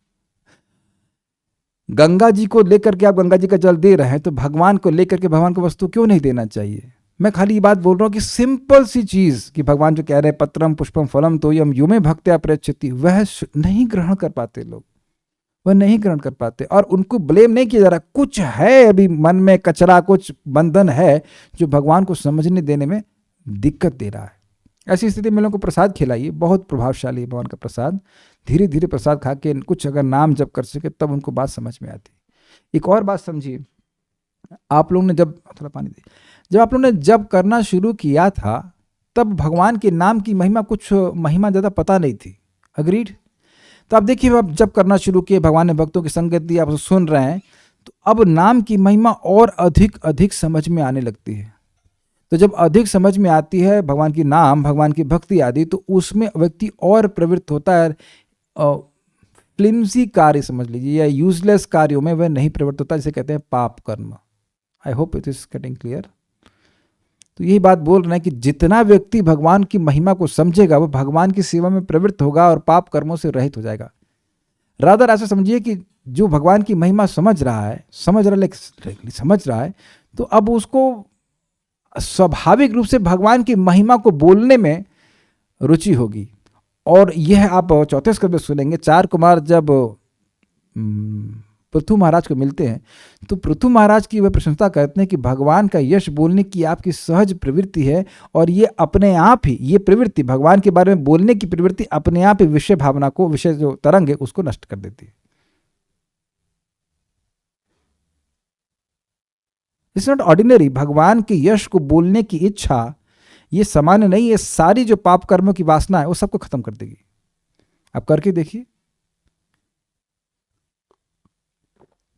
गंगा जी को लेकर के आप गंगा जी का जल दे रहे हैं, तो भगवान को लेकर के भगवान को वस्तु क्यों नहीं देना चाहिए? मैं खाली ये बात बोल रहा हूँ कि सिंपल सी चीज कि भगवान जो कह रहे हैं पत्रम पुष्पम फलम तोयम यो मे भक्त्या प्रयच्छति, वह नहीं ग्रहण कर पाते लोग, वह नहीं ग्रहण कर पाते। और उनको ब्लेम नहीं किया जा रहा, कुछ है अभी मन में कचरा, कुछ बंधन है जो भगवान को समझने देने में दिक्कत दे रहा है। ऐसी स्थिति में लोगों को प्रसाद खिलाइए, बहुत प्रभावशाली है भगवान का प्रसाद। धीरे धीरे प्रसाद खा के कुछ अगर नाम जप कर सके तब उनको बात समझ में आती। एक और बात समझिए, आप लोगों ने जब थोड़ा पानी दे, जब आप लोगों ने जब करना शुरू किया था तब भगवान के नाम की महिमा ज़्यादा पता नहीं थी। अग्रीड? तो आप देखिए, अब जब करना शुरू किए, भगवान ने भक्तों की संगत दी, आप सुन रहे हैं, तो अब नाम की महिमा और अधिक समझ में आने लगती है। तो जब अधिक समझ में आती है भगवान की नाम, भगवान की भक्ति आदि, तो उसमें व्यक्ति और प्रवृत्त होता है। फ्लिम्सी कार्य समझ लीजिए या यूजलेस कार्यों में वह नहीं प्रवृत्त होता, जिसे कहते हैं पाप कर्म। I hope it is getting clear. तो यही बात बोल रहे हैं कि जितना व्यक्ति भगवान की महिमा को समझेगा वो भगवान की सेवा में प्रवृत्त होगा और पाप कर्मों से रहित हो जाएगा। रादर ऐसा समझिए कि जो भगवान की महिमा समझ रहा है तो अब उसको स्वाभाविक रूप से भगवान की महिमा को बोलने में रुचि होगी। और यह आप 34 स्कंद में सुनेंगे, 4 कुमार जब पृथु महाराज को मिलते हैं तो पृथु महाराज की वह प्रशंसा करते हैं कि भगवान का यश बोलने की आपकी सहज प्रवृत्ति है, और ये अपने आप ही, ये प्रवृत्ति भगवान के बारे में बोलने की प्रवृत्ति अपने आप ही विषय भावना को, विषय जो तरंग है उसको नष्ट कर देती है। It's not ordinary. भगवान के यश को बोलने की इच्छा ये सामान्य नहीं है, सारी जो पाप कर्मों की वासना है वो सबको खत्म कर देगी। आप करके देखिए।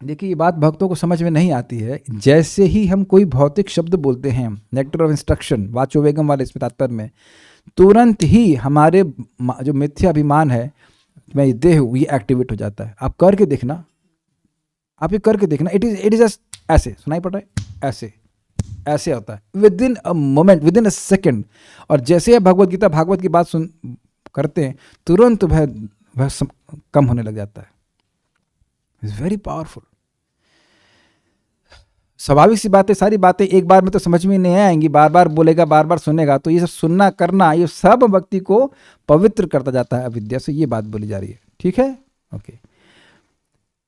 देखिए, ये बात भक्तों को समझ में नहीं आती है। जैसे ही हम कोई भौतिक शब्द बोलते हैं, नेक्टर ऑफ इंस्ट्रक्शन, वाचो वेगम वाले इसमें तात्पर्य में, तुरंत ही हमारे जो मिथ्या अभिमान है, मैं ये देह हूं, ये एक्टिवेट हो जाता है। आप करके देखना, आप ये करके देखना। इट इज ऐसे सुनाई पड़ रहा है, ऐसे ऐसे होता है with in a moment, with in a second. और जैसे आप भगवत गीता, भागवत की बात सुन करते हैं, तुरंत वह कम होने लग जाता है। It's very powerful. स्वाभाविक सी बातें, सारी बातें एक बार में तो समझ में नहीं आएंगी, बार बार बोलेगा, बार बार सुनेगा, तो ये सब सुनना करना, ये सब व्यक्ति को पवित्र करता जाता है अविद्या से। ये बात बोली जा रही है, ठीक है, ओके।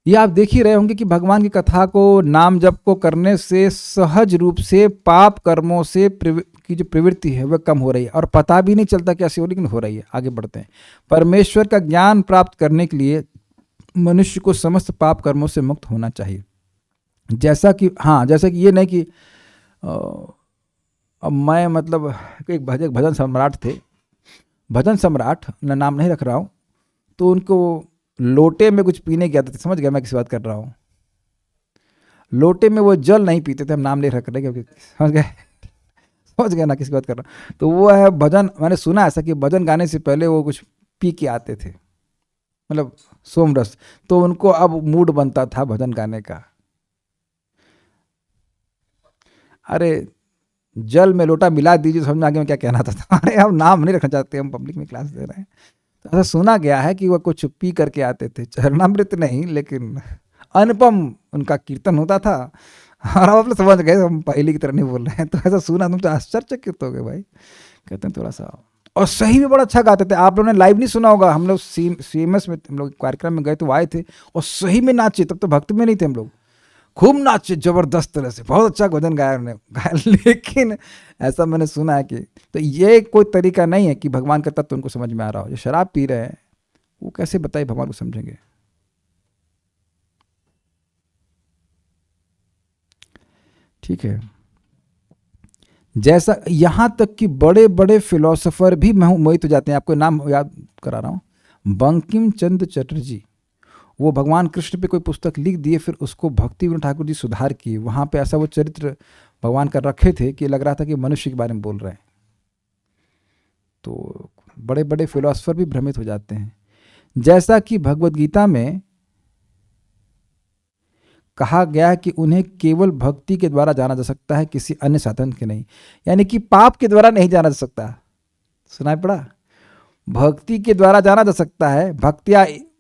ये आप देख ही रहे होंगे कि भगवान की कथा को, नाम जप को करने से सहज रूप से पाप कर्मों से की जो प्रवृत्ति है वह कम हो रही है, और पता भी नहीं चलता कैसे हो, लेकिन हो रही है। आगे बढ़ते हैं। परमेश्वर का ज्ञान प्राप्त करने के लिए मनुष्य को समस्त पाप कर्मों से मुक्त होना चाहिए। जैसा कि ये नहीं कि अब मैं मतलब एक भजन सम्राट थे, भजन सम्राट, मैं नाम नहीं रख रहा हूँ, तो उनको लोटे में कुछ पीने की आदत थी। समझ गया मैं किस बात कर रहा हूँ। लोटे में वो जल नहीं पीते थे, हम नाम नहीं रख रहे क्योंकि समझ गए ना किस बात कर रहा हूँ। तो वो है भजन, मैंने सुना ऐसा कि भजन गाने से पहले वो कुछ पी के आते थे, मतलब सोमरस, तो उनको अब मूड बनता था भजन गाने का। अरे जल में लोटा मिला दीजिए, समझ में आ गया मैं क्या कहना था। अरे हम नाम नहीं रखना चाहते, हम पब्लिक में क्लास दे रहे हैं। तो ऐसा सुना गया है कि वह कुछ पी करके आते थे, चरणामृत नहीं लेकिन अनुपम उनका कीर्तन होता था। और आप लोग समझ गए हम पहले की तरह नहीं बोल रहे हैं। तो ऐसा सुना, तुम तो आश्चर्यचकित हो गए भाई। कहते हैं थोड़ा सा, और सही में बड़ा अच्छा गाते थे। आप लोगों ने लाइव नहीं सुना होगा, हम लोग CMS में हम लोग कार्यक्रम में गए तो आए थे और सही में नाचे। तब तो भक्ति में नहीं थे हम लोग, खूब नाचे जबरदस्त तरह से, बहुत अच्छा भजन गाया उन्होंने। लेकिन ऐसा मैंने सुना है कि, तो ये कोई तरीका नहीं है कि भगवान का तत्व उनको समझ में आ रहा हो। जो शराब पी रहे हैं वो कैसे बताइए भगवान को समझेंगे। ठीक है, जैसा यहां तक कि बड़े बड़े फिलोसोफर भी मोहित हो जाते हैं। आपको नाम याद करा रहा हूं, बंकिम चंद्र चटर्जी। वो भगवान कृष्ण पे कोई पुस्तक लिख दिए, फिर उसको भक्ति विनोद ठाकुर जी सुधार किए। वहाँ पे ऐसा वो चरित्र भगवान का रखे थे कि लग रहा था कि मनुष्य के बारे में बोल रहे हैं। तो बड़े बड़े फिलोसोफर भी भ्रमित हो जाते हैं। जैसा कि भगवद गीता में कहा गया है कि उन्हें केवल भक्ति के द्वारा जाना जा सकता है, किसी अन्य साधन के नहीं। यानी कि पाप के द्वारा नहीं जाना जा सकता। सुनाई पड़ा? भक्ति के द्वारा जाना जा सकता है।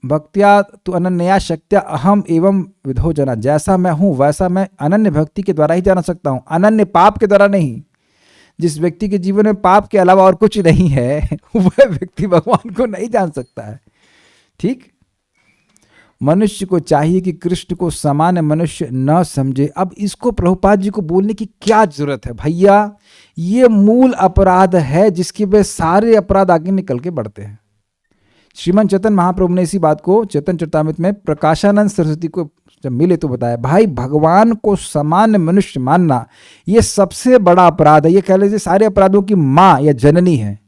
भक्त्या तो अनन्या शक्त्या अहम एवं विधो जना। जैसा मैं हूं वैसा मैं अनन्य भक्ति के द्वारा ही जाना सकता हूं, अनन्य पाप के द्वारा नहीं। जिस व्यक्ति के जीवन में पाप के अलावा और कुछ नहीं है वह व्यक्ति भगवान को नहीं जान सकता है। ठीक, मनुष्य को चाहिए कि कृष्ण को सामान्य मनुष्य न समझे। अब इसको प्रभुपाद जी को बोलने की क्या जरूरत है भैया? ये मूल अपराध है जिसकी वजह सारे अपराध आगे निकल के बढ़ते हैं। श्रीमन चैतन्य महाप्रभु ने इसी बात को चैतन्य चरितामृत में प्रकाशानंद सरस्वती को जब मिले तो बताया, भाई भगवान को सामान्य मनुष्य मानना ये सबसे बड़ा अपराध है। ये कह लीजिए सारे अपराधों की माँ या जननी है।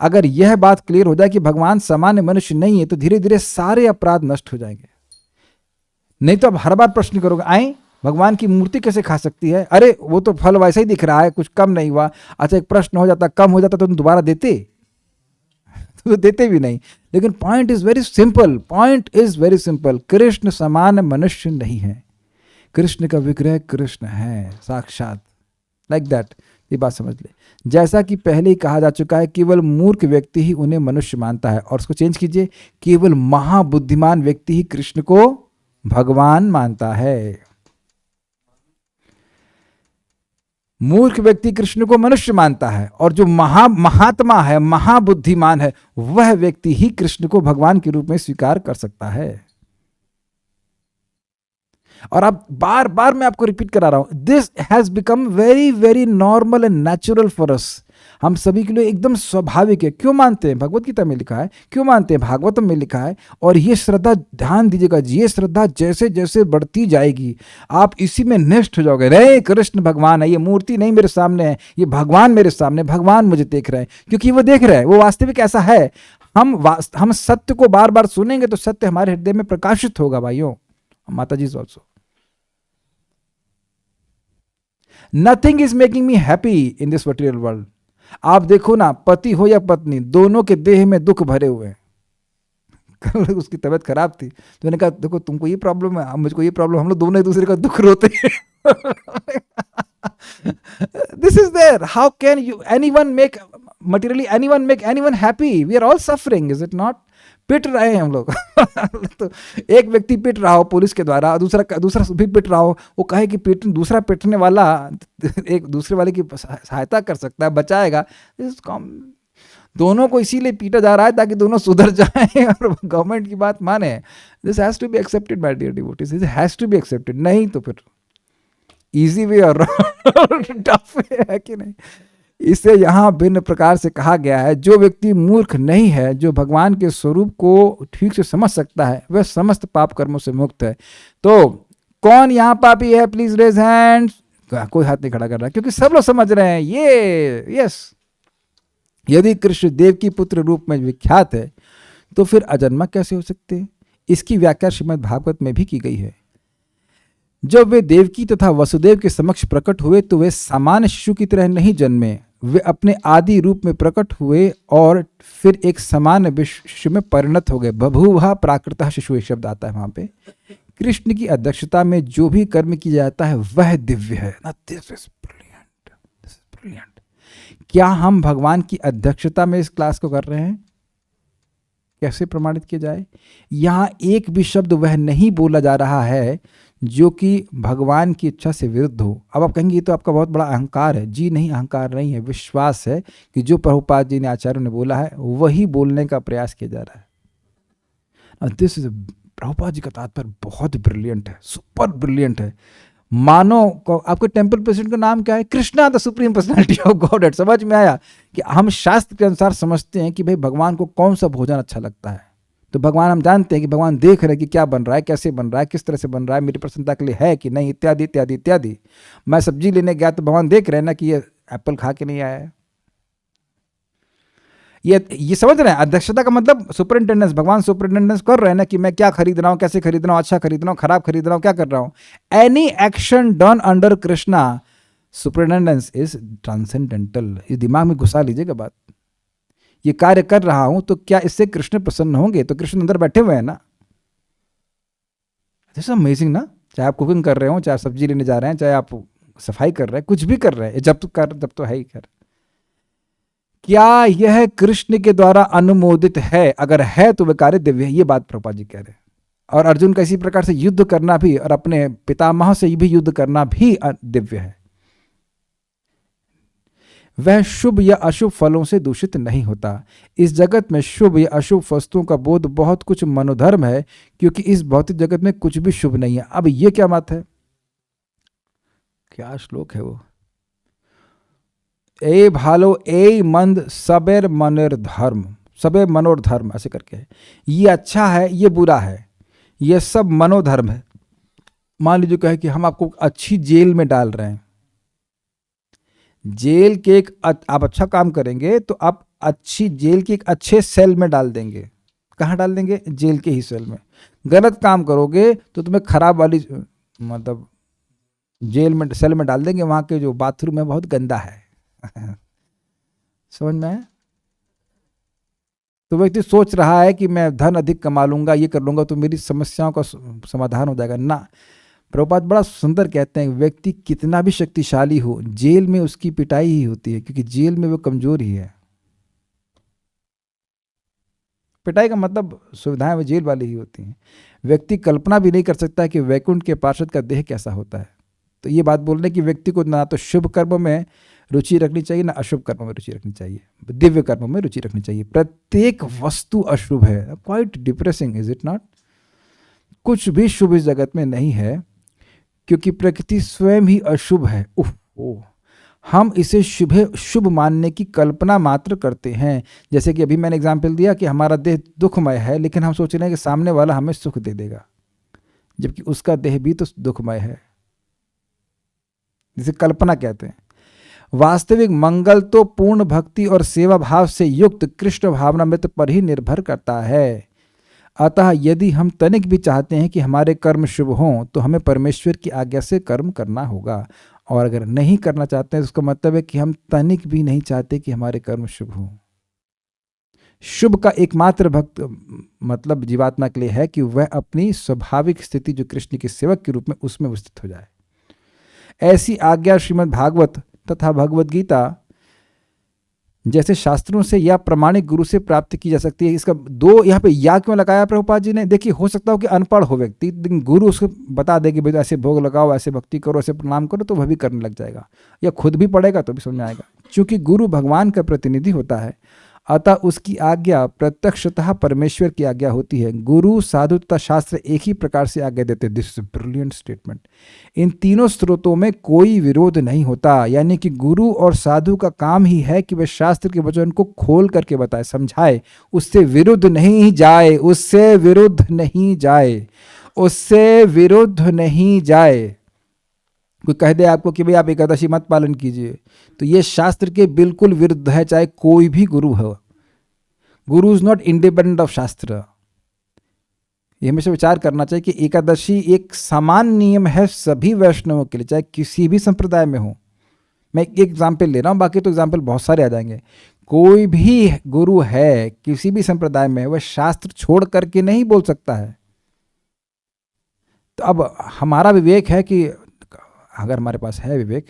अगर यह बात क्लियर हो जाए कि भगवान सामान्य मनुष्य नहीं है तो धीरे धीरे सारे अपराध नष्ट हो जाएंगे। नहीं तो अब हर बार प्रश्न करोगे, आए भगवान की मूर्ति कैसे खा सकती है? अरे वो तो फल वैसा ही दिख रहा है, कुछ कम नहीं हुआ। अच्छा एक प्रश्न हो जाता, कम हो जाता तो तुम दोबारा देते? तो देते भी नहीं। लेकिन point is very simple, Krishna समान मनुष्य नहीं है। कृष्ण का विग्रह कृष्ण है साक्षात, लाइक दैट। ये बात समझ ले। जैसा कि पहले ही कहा जा चुका है, केवल मूर्ख व्यक्ति ही उन्हें मनुष्य मानता है। और उसको चेंज कीजिए, केवल महाबुद्धिमान व्यक्ति ही कृष्ण को भगवान मानता है। मूर्ख व्यक्ति कृष्ण को मनुष्य मानता है, और जो महात्मा है, महाबुद्धिमान है, वह व्यक्ति ही कृष्ण को भगवान के रूप में स्वीकार कर सकता है। और आप बार बार मैं आपको रिपीट करा रहा हूं, this has become very very normal and natural for us. हम सभी के लिए एकदम स्वाभाविक है। क्यों मानते हैं? भगवत गीता में लिखा है। क्यों मानते हैं? भागवतम में लिखा है। और ये श्रद्धा, ध्यान दीजिएगा जी, ये श्रद्धा जैसे जैसे बढ़ती जाएगी आप इसी में निष्ठ हो जाओगे। रे कृष्ण भगवान है, ये मूर्ति नहीं मेरे सामने है, ये भगवान मेरे सामने, भगवान मुझे देख रहे हैं, क्योंकि वो देख रहे हैं, वो वास्तविक ऐसा है। हम सत्य को बार बार सुनेंगे तो सत्य हमारे हृदय में प्रकाशित होगा भाइयों। माता ji also, nothing is making me happy in this material world. आप देखो ना, पति हो या पत्नी, दोनों के देह में दुख भरे हुए हैं। कल उसकी तबीयत खराब थी तो मैंने कहा देखो तुमको ये प्रॉब्लम है, मुझको ये प्रॉब्लम, हम लोग दोनों एक दूसरे का दुख रोते हैं। This is there. How can you anyone make materially anyone make anyone happy? We are all suffering, is it not? पिट रहे हैं हम लोग। तो एक व्यक्ति पिट रहा हो पुलिस के द्वारा, दूसरा भी पिट रहा हो, वो कहे कि दूसरा पिटने वाला एक दूसरे वाले की सहायता कर सकता है, बचाएगा। दोनों को इसीलिए पीटा जा रहा है ताकि दोनों सुधर जाएं और गवर्नमेंट की बात माने। This has to be accepted by dear devotees, this has to be accepted. नहीं तो फिर इजी वे और टफ वे है कि नहीं। इसे यहाँ भिन्न प्रकार से कहा गया है, जो व्यक्ति मूर्ख नहीं है, जो भगवान के स्वरूप को ठीक से समझ सकता है, वह समस्त पाप कर्मों से मुक्त है। तो कौन यहाँ पापी है? Please raise hand. कोई हाथ नहीं खड़ा कर रहा, क्योंकि सब लोग समझ रहे हैं ये। यस, यदि कृष्ण देव की पुत्र रूप में विख्यात है तो फिर अजन्मा कैसे हो सकते हैं? इसकी व्याख्या श्रीमद् भागवत में भी की गई है। जब वे देवकी तथा वसुदेव के समक्ष प्रकट हुए तो वे सामान्य शिशु की तरह नहीं जन्मे, वे अपने आदि रूप में प्रकट हुए और फिर एक सामान्य शिशु में परिणत हो गए। बभूवः प्राकृतः शिशु, एक शब्द आता है वहां पे। कृष्ण की अध्यक्षता में जो भी कर्म किया जाता है वह दिव्य है। This is brilliant, this is brilliant. क्या हम भगवान की अध्यक्षता में इस क्लास को कर रहे हैं? कैसे प्रमाणित किया जाए? यहाँ एक भी शब्द वह नहीं बोला जा रहा है जो कि भगवान की इच्छा से विरुद्ध हो। अब आप कहेंगे ये तो आपका बहुत बड़ा अहंकार है। जी नहीं, अहंकार नहीं है, विश्वास है कि जो प्रभुपाद जी ने, आचार्यों ने बोला है वही बोलने का प्रयास किया जा रहा है। दिस इज, प्रभुपाद जी का तात्पर्य बहुत ब्रिलियंट है, सुपर ब्रिलियंट है। मानो आपके टेम्पल प्रेसिडेंट का नाम क्या है? Krishna, the supreme personality of God. समझ में आया कि हम शास्त्र के अनुसार समझते हैं कि भाई भगवान को कौन सा भोजन अच्छा लगता है। तो भगवान, हम जानते हैं कि भगवान देख रहे हैं कि क्या बन रहा है, कैसे बन रहा है, किस तरह से बन रहा है, मेरी प्रसन्नता के लिए है कि नहीं, इत्यादि इत्यादि इत्यादि। मैं सब्जी लेने गया तो भगवान देख रहे हैं ना कि ये एप्पल खा के नहीं आया है। ये समझ रहे हैं? अध्यक्षता का मतलब सुपरिंटेंडेंस। भगवान सुपरिंटेंडेंस कर रहे हैं ना कि मैं क्या खरीद रहा हूँ, कैसे खरीद रहा हूँ, अच्छा खरीद रहा हूँ, खराब खरीद रहा हूँ, क्या कर रहा हूँ। Any action done under Krishna superintendence is transcendental. ये दिमाग में घुसा लीजिएगा बात। ये कार्य कर रहा हूं तो क्या इससे कृष्ण प्रसन्न होंगे? तो कृष्ण अंदर बैठे हुए हैं ना। दिस इज अमेजिंग ना। चाहे आप कुकिंग कर रहे हो, चाहे सब्जी लेने जा रहे हैं, चाहे आप सफाई कर रहे हैं, कुछ भी कर रहे हैं, जब तो है ही कर। क्या यह कृष्ण के द्वारा अनुमोदित है? अगर है तो वह कार्य दिव्य है। ये बात प्रभुपाद जी कह रहे हैं। और अर्जुन का इसी प्रकार से युद्ध करना भी और अपने पितामह से भी युद्ध करना भी दिव्य है। वह शुभ या अशुभ फलों से दूषित नहीं होता। इस जगत में शुभ या अशुभ वस्तुओं का बोध बहुत कुछ मनोधर्म है, क्योंकि इस भौतिक जगत में कुछ भी शुभ नहीं है। अब ये क्या बात है? क्या श्लोक है वो? ए भालो ए मंद सबेर मनेर धर्म, सबे मनोधर्म, ऐसे करके है। ये अच्छा है, ये बुरा है, ये सब मनोधर्म है। मान लीजिए कहे कि हम आपको अच्छी जेल में डाल रहे हैं। जेल के एक आप अच्छा काम करेंगे तो आप अच्छी जेल के एक अच्छे सेल में डाल देंगे। कहाँ डाल देंगे? जेल के ही सेल में। गलत काम करोगे तो तुम्हें खराब वाली मतलब जेल में, सेल में डाल देंगे। वहाँ के जो बाथरूम है बहुत गंदा है। समझ में आया? तो व्यक्ति सोच रहा है कि मैं धन अधिक कमा लूंगा, ये कर लूंगा तो मेरी समस्याओं का समाधान हो जाएगा। ना, प्रभुपाद बड़ा सुंदर कहते हैं, व्यक्ति कितना भी शक्तिशाली हो, जेल में उसकी पिटाई ही होती है, क्योंकि जेल में वो कमजोर ही है। पिटाई का मतलब सुविधाएं वो जेल वाली ही होती हैं। व्यक्ति कल्पना भी नहीं कर सकता कि वैकुंठ के पार्षद का देह कैसा होता है। तो ये बात बोलने कि व्यक्ति को ना तो शुभ कर्मों में रुचि रखनी चाहिए, ना अशुभ कर्मों में रुचि रखनी चाहिए, दिव्य कर्मों में रुचि रखनी चाहिए। प्रत्येक वस्तु अशुभ है। Quite depressing, is it not? कुछ भी शुभ इस जगत में नहीं है। क्योंकि प्रकृति स्वयं ही अशुभ है। हम इसे शुभ मानने की कल्पना मात्र करते हैं। जैसे कि अभी मैंने एग्जाम्पल दिया कि हमारा देह दुखमय है, लेकिन हम सोच रहे हैं कि सामने वाला हमें सुख दे देगा, जबकि उसका देह भी तो दुखमय है, जिसे कल्पना कहते हैं। वास्तविक मंगल तो पूर्ण भक्ति और सेवा भाव से युक्त कृष्ण भावनामृत पर ही निर्भर करता है। अतः यदि हम तनिक भी चाहते हैं कि हमारे कर्म शुभ हों तो हमें परमेश्वर की आज्ञा से कर्म करना होगा, और अगर नहीं करना चाहते हैं तो उसका मतलब है कि हम तनिक भी नहीं चाहते कि हमारे कर्म शुभ हों। शुभ का एकमात्र भक्त मतलब जीवात्मा के लिए है कि वह अपनी स्वाभाविक स्थिति जो कृष्ण के सेवक के रूप में उसमें स्थित हो जाए। ऐसी आज्ञा श्रीमद् भागवत तथा भगवद गीता जैसे शास्त्रों से या प्रमाणिक गुरु से प्राप्त की जा सकती है। इसका दो यहाँ पे या क्यों लगाया प्रभुपाद जी ने? देखिए, हो सकता हो कि अनपढ़ हो व्यक्ति, लेकिन गुरु उसको बता दे कि भाई ऐसे भोग लगाओ, ऐसे भक्ति करो, ऐसे प्रणाम करो, तो वह भी करने लग जाएगा, या खुद भी पढ़ेगा तो भी समझ में आएगा। चूंकि गुरु भगवान का प्रतिनिधि होता है, अतः उसकी आज्ञा प्रत्यक्षतः परमेश्वर की आज्ञा होती है। गुरु, साधु तथा शास्त्र एक ही प्रकार से आज्ञा देते हैं। This is brilliant statement. इन तीनों स्रोतों में कोई विरोध नहीं होता, यानी कि गुरु और साधु का काम ही है कि वे शास्त्र के वचन को खोल करके बताए, समझाए, उससे विरुद्ध नहीं जाए, उससे विरुद्ध नहीं जाए, उससे विरुद्ध नहीं जाए। कोई कह दे आपको कि भाई आप एकादशी मत पालन कीजिए, तो ये शास्त्र के बिल्कुल विरुद्ध है, चाहे कोई भी गुरु हो। गुरु इज नॉट इंडिपेंडेंट ऑफ शास्त्र। ये हमेशा विचार करना चाहिए कि एकादशी एक समान नियम है सभी वैष्णवों के लिए, चाहे किसी भी संप्रदाय में हो। मैं एक एग्जाम्पल ले रहा हूँ, बाकी तो एग्जाम्पल बहुत सारे आ जाएंगे। कोई भी गुरु है किसी भी संप्रदाय में, वह शास्त्र छोड़ करके नहीं बोल सकता है। तो अब हमारा विवेक है कि अगर हमारे पास है विवेक,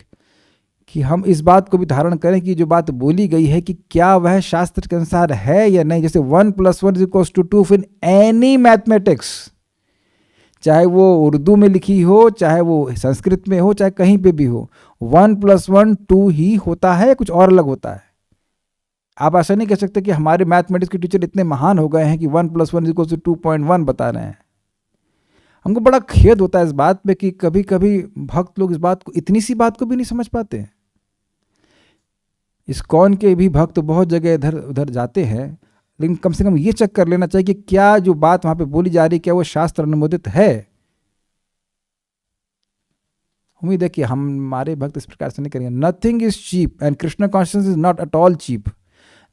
कि हम इस बात को भी धारण करें कि जो बात बोली गई है कि क्या वह शास्त्र के अनुसार है या नहीं। जैसे 1 + 1 = 2 इन एनी मैथमेटिक्स, चाहे वो उर्दू में लिखी हो, चाहे वो संस्कृत में हो, चाहे कहीं पे भी हो, 1 + 1 2 ही होता है, कुछ और अलग होता है। आप ऐसा नहीं कह सकते कि हमारे मैथमेटिक्स के टीचर इतने महान हो गए हैं कि 1 + 1 = 2.1 बता रहे हैं। हमको बड़ा खेद होता है इस बात पे कि कभी कभी भक्त लोग इस बात को, इतनी सी बात को भी नहीं समझ पाते हैं। इस्कॉन के भी भक्त बहुत जगह इधर उधर जाते हैं, लेकिन कम से कम ये चेक कर लेना चाहिए कि क्या जो बात वहां पे बोली जा रही है क्या वो शास्त्र अनुमोदित है। उम्मीद है कि हमारे भक्त इस प्रकार से नहीं करेंगे। Nothing is cheap and Krishna consciousness is not at all cheap.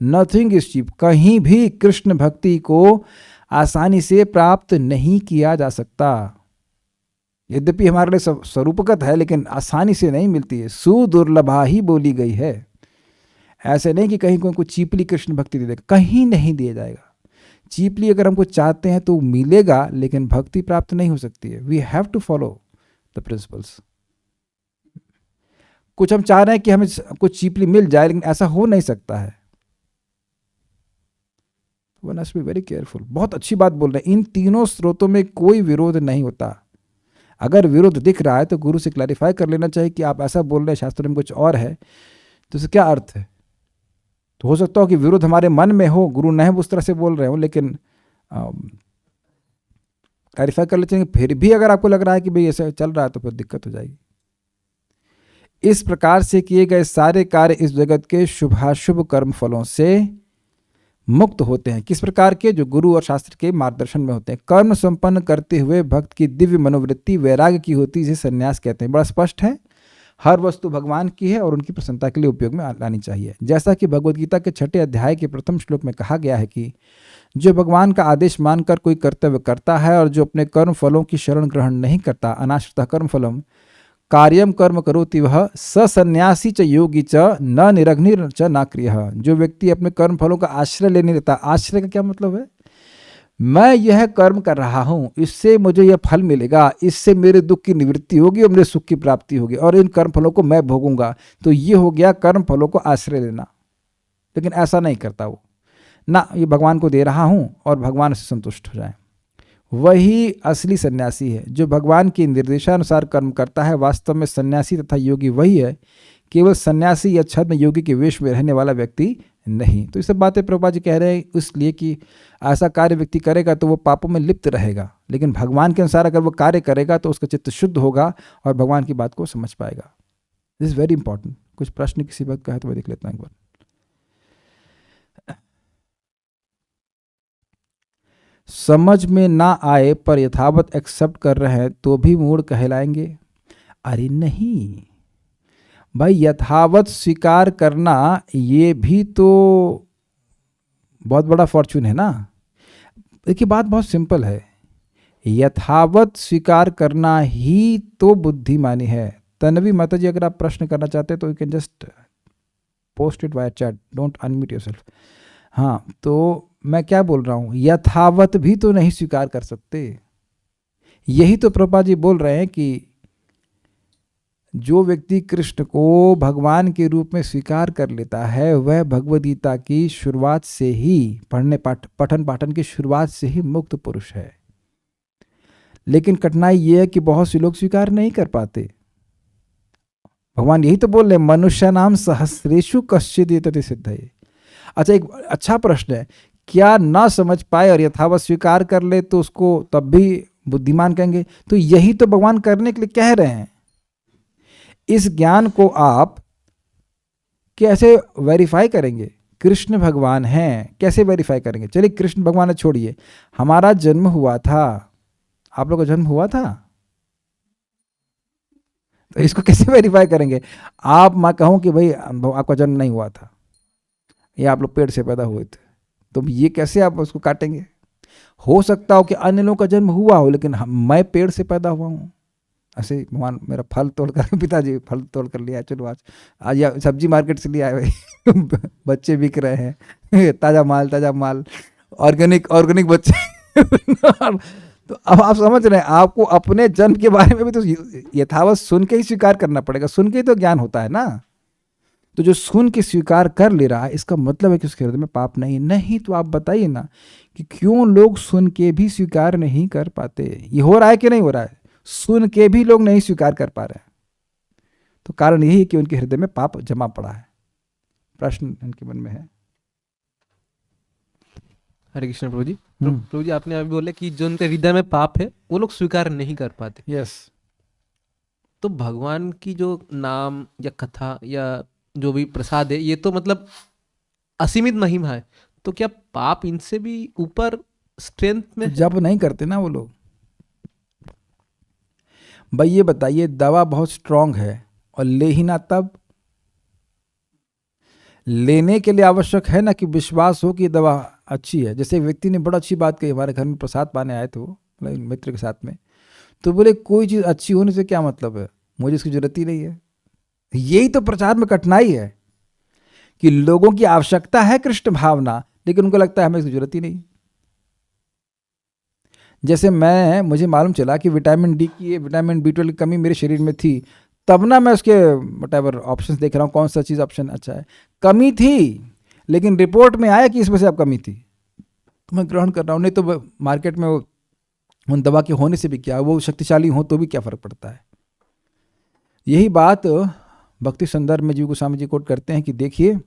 Nothing is cheap. कहीं भी कृष्ण भक्ति को आसानी से प्राप्त नहीं किया जा सकता। यद्यपि हमारे लिए स्वरूपगत है, लेकिन आसानी से नहीं मिलती है, सुदुर्लभा ही बोली गई है। ऐसे नहीं कि कहीं कोई चीपली कृष्ण भक्ति दे देगा, कहीं नहीं दिया जाएगा। चीपली अगर हमको चाहते हैं तो मिलेगा, लेकिन भक्ति प्राप्त नहीं हो सकती है। We have to follow the principles. कुछ हम चाह रहे हैं कि हमें कुछ चीपली मिल जाए, लेकिन ऐसा हो नहीं सकता है। One has to be very careful. बहुत अच्छी बात बोल रहे हैं, इन तीनों स्रोतों में कोई विरोध नहीं होता। अगर विरोध दिख रहा है तो गुरु से क्लैरिफाई कर लेना चाहिए कि आप ऐसा बोल रहे हैं, शास्त्र में कुछ और है, तो इसका क्या अर्थ है। तो हो सकता हो कि विरोध हमारे मन में हो, गुरु नहीं उस तरह से बोल रहे हो, लेकिन क्लैरिफाई कर लेते हैं। फिर भी अगर आपको लग रहा है कि भाई ऐसा चल रहा है तो फिर दिक्कत हो जाएगी। इस प्रकार से किए गए सारे कार्य इस जगत के शुभाशुभ कर्म फलों से मुक्त होते हैं। किस प्रकार के? जो गुरु और शास्त्र के मार्गदर्शन में होते हैं। कर्म संपन्न करते हुए भक्त की दिव्य मनोवृत्ति वैराग्य की होती है, जिसे संन्यास कहते हैं। बड़ा स्पष्ट है, हर वस्तु भगवान की है और उनकी प्रसन्नता के लिए उपयोग में लानी चाहिए। जैसा कि भगवद गीता के 6 अध्याय के प्रथम श्लोक में कहा गया है कि जो भगवान का आदेश मानकर कोई कर्तव्य करता है और जो अपने कर्म फलों की शरण ग्रहण नहीं करता, अनाश्रितः कर्म फलम कार्यम कर्म करोति वह सन्यासी च योगी च न निरग्निर च न क्रियः। जो व्यक्ति अपने कर्म फलों का आश्रय लेने लेता, आश्रय का क्या मतलब है? मैं यह कर्म कर रहा हूँ, इससे मुझे यह फल मिलेगा, इससे मेरे दुख की निवृत्ति होगी और मेरे सुख की प्राप्ति होगी और इन कर्म फलों को मैं भोगूंगा, तो ये हो गया कर्म फलों को आश्रय लेना। लेकिन ऐसा नहीं करता वो, ना, ये भगवान को दे रहा हूँ और भगवान से संतुष्ट हो जाए। वही असली सन्यासी है जो भगवान के निर्देशानुसार कर्म करता है। वास्तव में सन्यासी तथा योगी वही है केवल सन्यासी या छद्म योगी के वेश में रहने वाला व्यक्ति नहीं। तो ये सब बातें प्रभुपाद जी कह रहे हैं इसलिए कि ऐसा कार्य व्यक्ति करेगा तो वो पापों में लिप्त रहेगा, लेकिन भगवान के अनुसार अगर वो कार्य करेगा तो उसका चित्त शुद्ध होगा और भगवान की बात को समझ पाएगा। This is very important. कुछ प्रश्न किसी बात का है तो मैं देख लेता हूँ एक बार। समझ में ना आए पर यथावत एक्सेप्ट कर रहे हैं तो भी मूढ़ कहलाएंगे? अरे नहीं भाई, यथावत स्वीकार करना ये भी तो बहुत बड़ा फॉर्चून है ना। देखिए बात बहुत सिंपल है, यथावत स्वीकार करना ही तो बुद्धिमानी है। तन्वी माता जी, अगर आप प्रश्न करना चाहते हैं तो you can just post it via chat, don't unmute yourself. हाँ, तो मैं क्या बोल रहा हूँ, यथावत भी तो नहीं स्वीकार कर सकते। यही तो प्रभुपाद जी बोल रहे हैं कि जो व्यक्ति कृष्ण को भगवान के रूप में स्वीकार कर लेता है वह भगवद गीता की शुरुआत से ही पठन पाठन की शुरुआत से ही मुक्त पुरुष है। लेकिन कठिनाई यह है कि बहुत से लोग स्वीकार नहीं कर पाते। भगवान यही तो बोल रहे, मनुष्य नाम सहस्रेषु कश्चित् एतत् सिद्धये। अच्छा, एक अच्छा प्रश्न है, क्या ना समझ पाए और यथावत स्वीकार कर ले तो उसको तब भी बुद्धिमान कहेंगे? तो यही तो भगवान करने के लिए कह रहे हैं। इस ज्ञान को आप कैसे वेरीफाई करेंगे? कृष्ण भगवान हैं, कैसे वेरीफाई करेंगे? चलिए कृष्ण भगवान छोड़िए, हमारा जन्म हुआ था, आप लोग का जन्म हुआ था, तो इसको कैसे वेरीफाई करेंगे? आप मैं कहूं कि भाई आपका जन्म नहीं हुआ था, या आप लोग पेट से पैदा हुए थे, तो ये कैसे आप उसको काटेंगे? हो सकता हो कि अन्य लोगों का जन्म हुआ हो, लेकिन मैं पेड़ से पैदा हुआ हूँ। ऐसे भगवान मेरा फल तोड़ कर, पिताजी फल तोड़ कर लिया, चलो आज या सब्जी मार्केट से ले आए भाई बच्चे बिक रहे हैं ताज़ा माल ऑर्गेनिक बच्चे तो अब आप समझ रहे हैं, आपको अपने जन्म के बारे में भी तो यथावत सुन के ही स्वीकार करना पड़ेगा। सुन के ही तो ज्ञान होता है ना। तो जो सुन के स्वीकार कर ले रहा है, इसका मतलब है कि उसके हृदय में पाप नहीं। तो आप बताइए ना कि क्यों लोग सुन के भी स्वीकार नहीं कर पाते? ये हो रहा है कि नहीं हो रहा है? सुन के भी लोग नहीं स्वीकार कर पा रहे हैं। तो कारण यही है कि उनके हृदय में पाप जमा पड़ा है। प्रश्न उनके मन में है। हरे कृष्ण प्रभु जी। प्रभु जी, आपने अभी बोले कि जो उनके हृदय में पाप है वो लोग स्वीकार नहीं कर पाते। यस। तो भगवान की जो नाम या कथा या जो भी प्रसाद है, ये तो मतलब असीमित महिमा है, तो क्या पाप इनसे भी ऊपर स्ट्रेंथ में? जब नहीं करते ना वो लोग। भाई ये बताइए, दवा बहुत स्ट्रांग है और ले ही ना, तब लेने के लिए आवश्यक है ना कि विश्वास हो कि दवा अच्छी है। जैसे एक व्यक्ति ने बड़ा अच्छी बात कही, हमारे घर में प्रसाद पाने आए थे वो मित्र के साथ में, तो बोले कोई चीज़ अच्छी होने से क्या मतलब है, मुझे इसकी जरूरत ही नहीं है। यही तो प्रचार में कठिनाई है कि लोगों की आवश्यकता है कृष्ण भावना, लेकिन उनको लगता है हमें इसकी जरूरत ही नहीं। जैसे मुझे मालूम चला कि विटामिन डी की, विटामिन B12 की कमी मेरे शरीर में थी, तब ना मैं उसके व्हाटएवर ऑप्शंस देख रहा हूँ कौन सा चीज़ ऑप्शन अच्छा है। कमी थी, लेकिन रिपोर्ट में आया कि इस वजह से अब कमी थी, तो मैं ग्रहण कर रहा हूँ। नहीं तो मार्केट में उन दवा के होने से भी क्या, वो शक्तिशाली हो तो भी क्या फ़र्क पड़ता है। यही बात भक्ति संदर्भ में जीव गोस्वामी जी कोट करते हैं कि देखिए,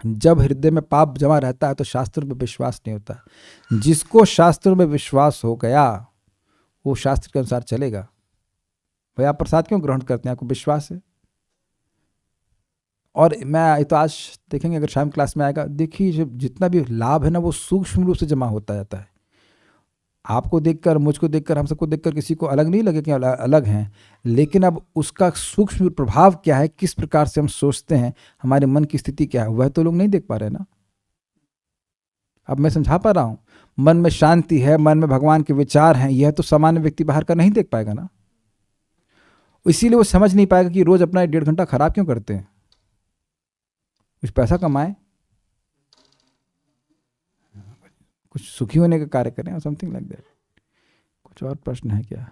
जब हृदय में पाप जमा रहता है तो शास्त्र में विश्वास नहीं होता। जिसको शास्त्र में विश्वास हो गया वो शास्त्र के अनुसार चलेगा। भाई आप प्रसाद क्यों ग्रहण करते हैं? आपको विश्वास है। और मैं तो आज देखेंगे, अगर शाम क्लास में आएगा, देखिए जितना भी लाभ है ना वो सूक्ष्म रूप से जमा होता जाता है। आपको देखकर, मुझको देखकर, हम सबको देखकर किसी को अलग नहीं लगे कि अलग हैं, लेकिन अब उसका सूक्ष्म प्रभाव क्या है, किस प्रकार से हम सोचते हैं, हमारे मन की स्थिति क्या है, वह तो लोग नहीं देख पा रहे ना। अब मैं समझा पा रहा हूँ, मन में शांति है, मन में भगवान के विचार हैं, यह तो सामान्य व्यक्ति बाहर का नहीं देख पाएगा ना। इसीलिए वो समझ नहीं पाएगा कि रोज अपना 1.5 घंटा खराब क्यों करते हैं, कुछ पैसा कमाए, कुछ सुखी होने का कार्य करें, और समथिंग लाइक दैट। कुछ और प्रश्न है क्या?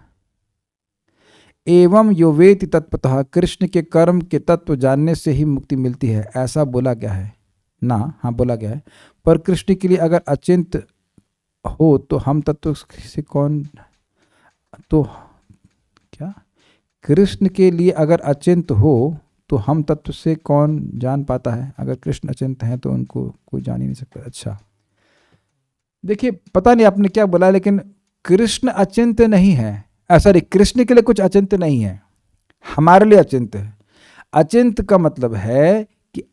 एवं यो वेति तत्वतः, कृष्ण के कर्म के तत्व जानने से ही मुक्ति मिलती है, ऐसा बोला गया है ना? हाँ बोला गया है। पर कृष्ण के लिए अगर अचिंत हो तो हम तत्व से कौन, तो क्या कृष्ण के लिए अगर अचिंत हो तो हम तत्व से कौन जान पाता है? अगर कृष्ण अचिंत्य हैं तो उनको कोई जान ही नहीं सकता। अच्छा, देखिए पता नहीं आपने क्या बोला, लेकिन कृष्ण अचिंत्य नहीं है, सॉरी, कृष्ण के लिए कुछ अचिंत्य नहीं है, हमारे लिए अचिंत्य है। अचिंत्य का मतलब है कि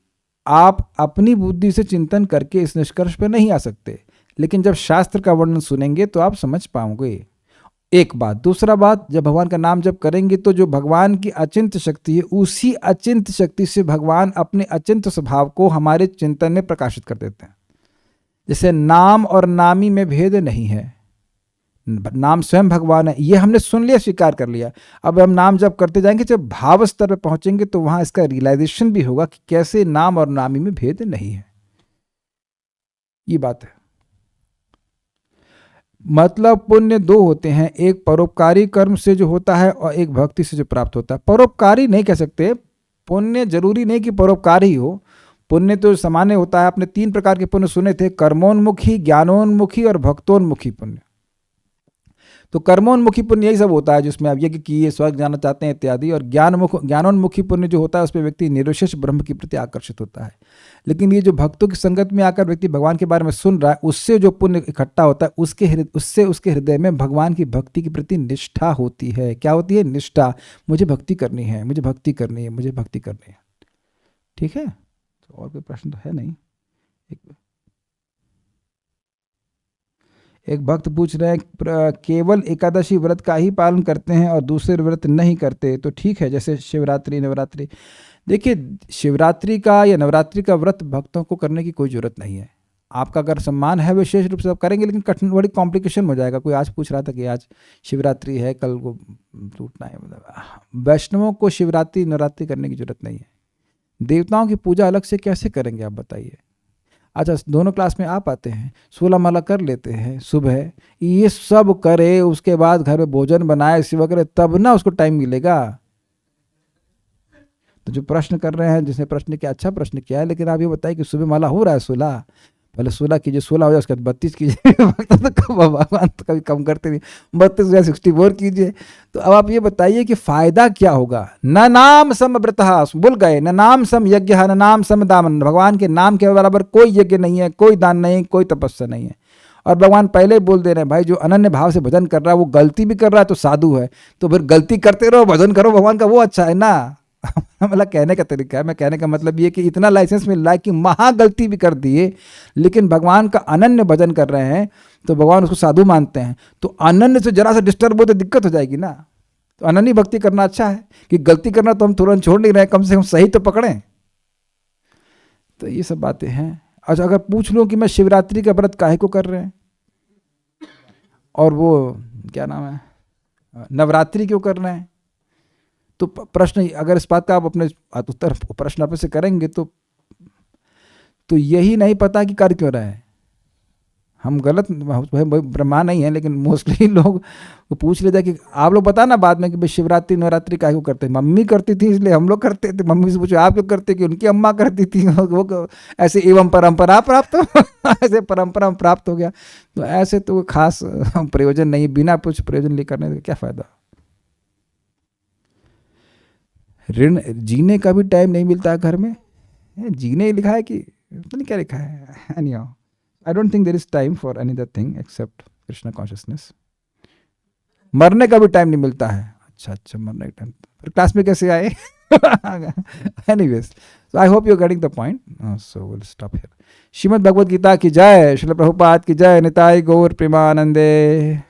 आप अपनी बुद्धि से चिंतन करके इस निष्कर्ष पर नहीं आ सकते, लेकिन जब शास्त्र का वर्णन सुनेंगे तो आप समझ पाओगे। एक बात। दूसरा बात, जब भगवान का नाम जब करेंगे तो जो भगवान की अचिंत्य शक्ति है, उसी अचिंत्य शक्ति से भगवान अपने अचिंत्य स्वभाव को हमारे चिंतन में प्रकाशित कर देते हैं। जैसे नाम और नामी में भेद नहीं है, नाम स्वयं भगवान है, ये हमने सुन लिया, स्वीकार कर लिया। अब हम नाम जब करते जाएंगे, जब भाव स्तर पर पहुंचेंगे तो वहां इसका रियलाइजेशन भी होगा कि कैसे नाम और नामी में भेद नहीं है। ये बात है। मतलब पुण्य दो होते हैं, एक परोपकारी कर्म से जो होता है और एक भक्ति से जो प्राप्त होता है। परोपकारी नहीं कह सकते, पुण्य जरूरी नहीं कि परोपकारी ही हो, पुण्य तो सामान्य होता है। आपने 3 प्रकार के पुण्य सुने थे, कर्मोन्मुखी, ज्ञानोन्मुखी और भक्तोन्मुखी पुण्य। तो कर्मोन्मुखी पुण्य यही सब होता है जिसमें आप यज्ञ किए, स्वर्ग जाना चाहते हैं इत्यादि, और ज्ञानोन्मुखी पुण्य जो होता है उसमें व्यक्ति निर्विशेष ब्रह्म के प्रति आकर्षित होता है। लेकिन ये जो भक्तों की संगत में आकर व्यक्ति भगवान के बारे में सुन रहा है, उससे जो पुण्य इकट्ठा होता है, उससे उसके हृदय में भगवान की भक्ति के प्रति निष्ठा होती है। क्या होती है? निष्ठा। मुझे भक्ति करनी है, मुझे भक्ति करनी है, मुझे भक्ति करनी है। ठीक है, तो और कोई प्रश्न तो है नहीं। एक भक्त पूछ रहे हैं, केवल एकादशी व्रत का ही पालन करते हैं और दूसरे व्रत नहीं करते तो ठीक है, जैसे शिवरात्रि, नवरात्रि। देखिए, शिवरात्रि का या नवरात्रि का व्रत भक्तों को करने की कोई ज़रूरत नहीं है। आपका अगर सम्मान है विशेष रूप से आप करेंगे, लेकिन कठिन, बड़ी कॉम्प्लिकेशन हो जाएगा। कोई आज पूछ रहा था कि आज शिवरात्रि है, कल को टूटना है। मतलब वैष्णवों को शिवरात्रि नवरात्रि करने की जरूरत नहीं है। देवताओं की पूजा अलग से कैसे करेंगे आप बताइए? अच्छा, दोनों क्लास में आप आते हैं, 16 माला कर लेते हैं सुबह, ये सब करे, उसके बाद घर में भोजन बनाए, सेवा करे, तब ना उसको टाइम मिलेगा। तो जो प्रश्न कर रहे हैं, जिसने प्रश्न किया, अच्छा प्रश्न किया है, लेकिन आप ये बताइए कि सुबह माला हो रहा है 16, पहले 16 कीजिए, 16 हो जाए उसके बाद 32 कीजिए। तो भगवान तो कभी कम करते नहीं, 32 या 64 कीजिए। तो अब आप ये बताइए कि फायदा क्या होगा? न नाम सम व्रतः, भूल गए, न नाम सम यज्ञ, न नाम सम दान। भगवान के नाम के बराबर कोई यज्ञ नहीं है, कोई दान नहीं, कोई तपस्या नहीं है। और भगवान पहले ही बोल दे रहे हैं, भाई जो अनन्य भाव से भजन कर रहा है वो गलती भी कर रहा है तो साधु है, तो फिर गलती करते रहो, भजन करो भगवान का, वो अच्छा है ना। मतलब कहने का तरीका है, मैं कहने का मतलब ये कि इतना लाइसेंस मिल रहा है कि महा गलती भी कर दिए, लेकिन भगवान का अनन्य भजन कर रहे हैं तो भगवान उसको साधु मानते हैं। तो अनन्य से जरा सा डिस्टर्ब हो तो दिक्कत हो जाएगी ना। तो अनन्य भक्ति करना अच्छा है, कि गलती करना तो हम तुरंत छोड़ नहीं रहे, कम से कम सही तो पकड़ें। तो ये सब बातें हैं। अच्छा, अगर पूछ लो कि मैं शिवरात्रि का व्रत काहे को कर रहे हैं और वो क्या नाम है नवरात्रि क्यों कर रहे हैं, तो प्रश्न, अगर इस बात का आप अपने उत्तर प्रश्न आप से करेंगे तो यही नहीं पता कि कर क्यों रहे हैं। हम गलत ब्रह्मा नहीं है, लेकिन मोस्टली लोग पूछ लेते हैं कि आप लोग बता ना बाद में कि भाई शिवरात्रि नवरात्रि काहे को करते हैं। मम्मी करती थी इसलिए हम लोग करते थे। मम्मी से पूछो आप क्यों करते, कि उनकी अम्मा करती थी, वो ऐसे एवं परंपरा प्राप्त हो ऐसे परंपरा प्राप्त हो गया। तो ऐसे तो खास प्रयोजन नहीं, बिना कुछ प्रयोजन ले करने का क्या फायदा। ऋण जीने का भी टाइम नहीं मिलता है घर में। जीने लिखा है कि पता नहीं क्या लिखा है। anyhow, I don't think there is time for any other thing except Krishna consciousness. मरने का भी टाइम नहीं मिलता है। अच्छा, मरने का टाइम फिर क्लास में कैसे आए? Anyways, so I hope you're getting the point. So we'll stop here. Shrimad Bhagavad Gita की जय, श्रील प्रभुपाद की जय, निताई गौर प्रेमानंदे।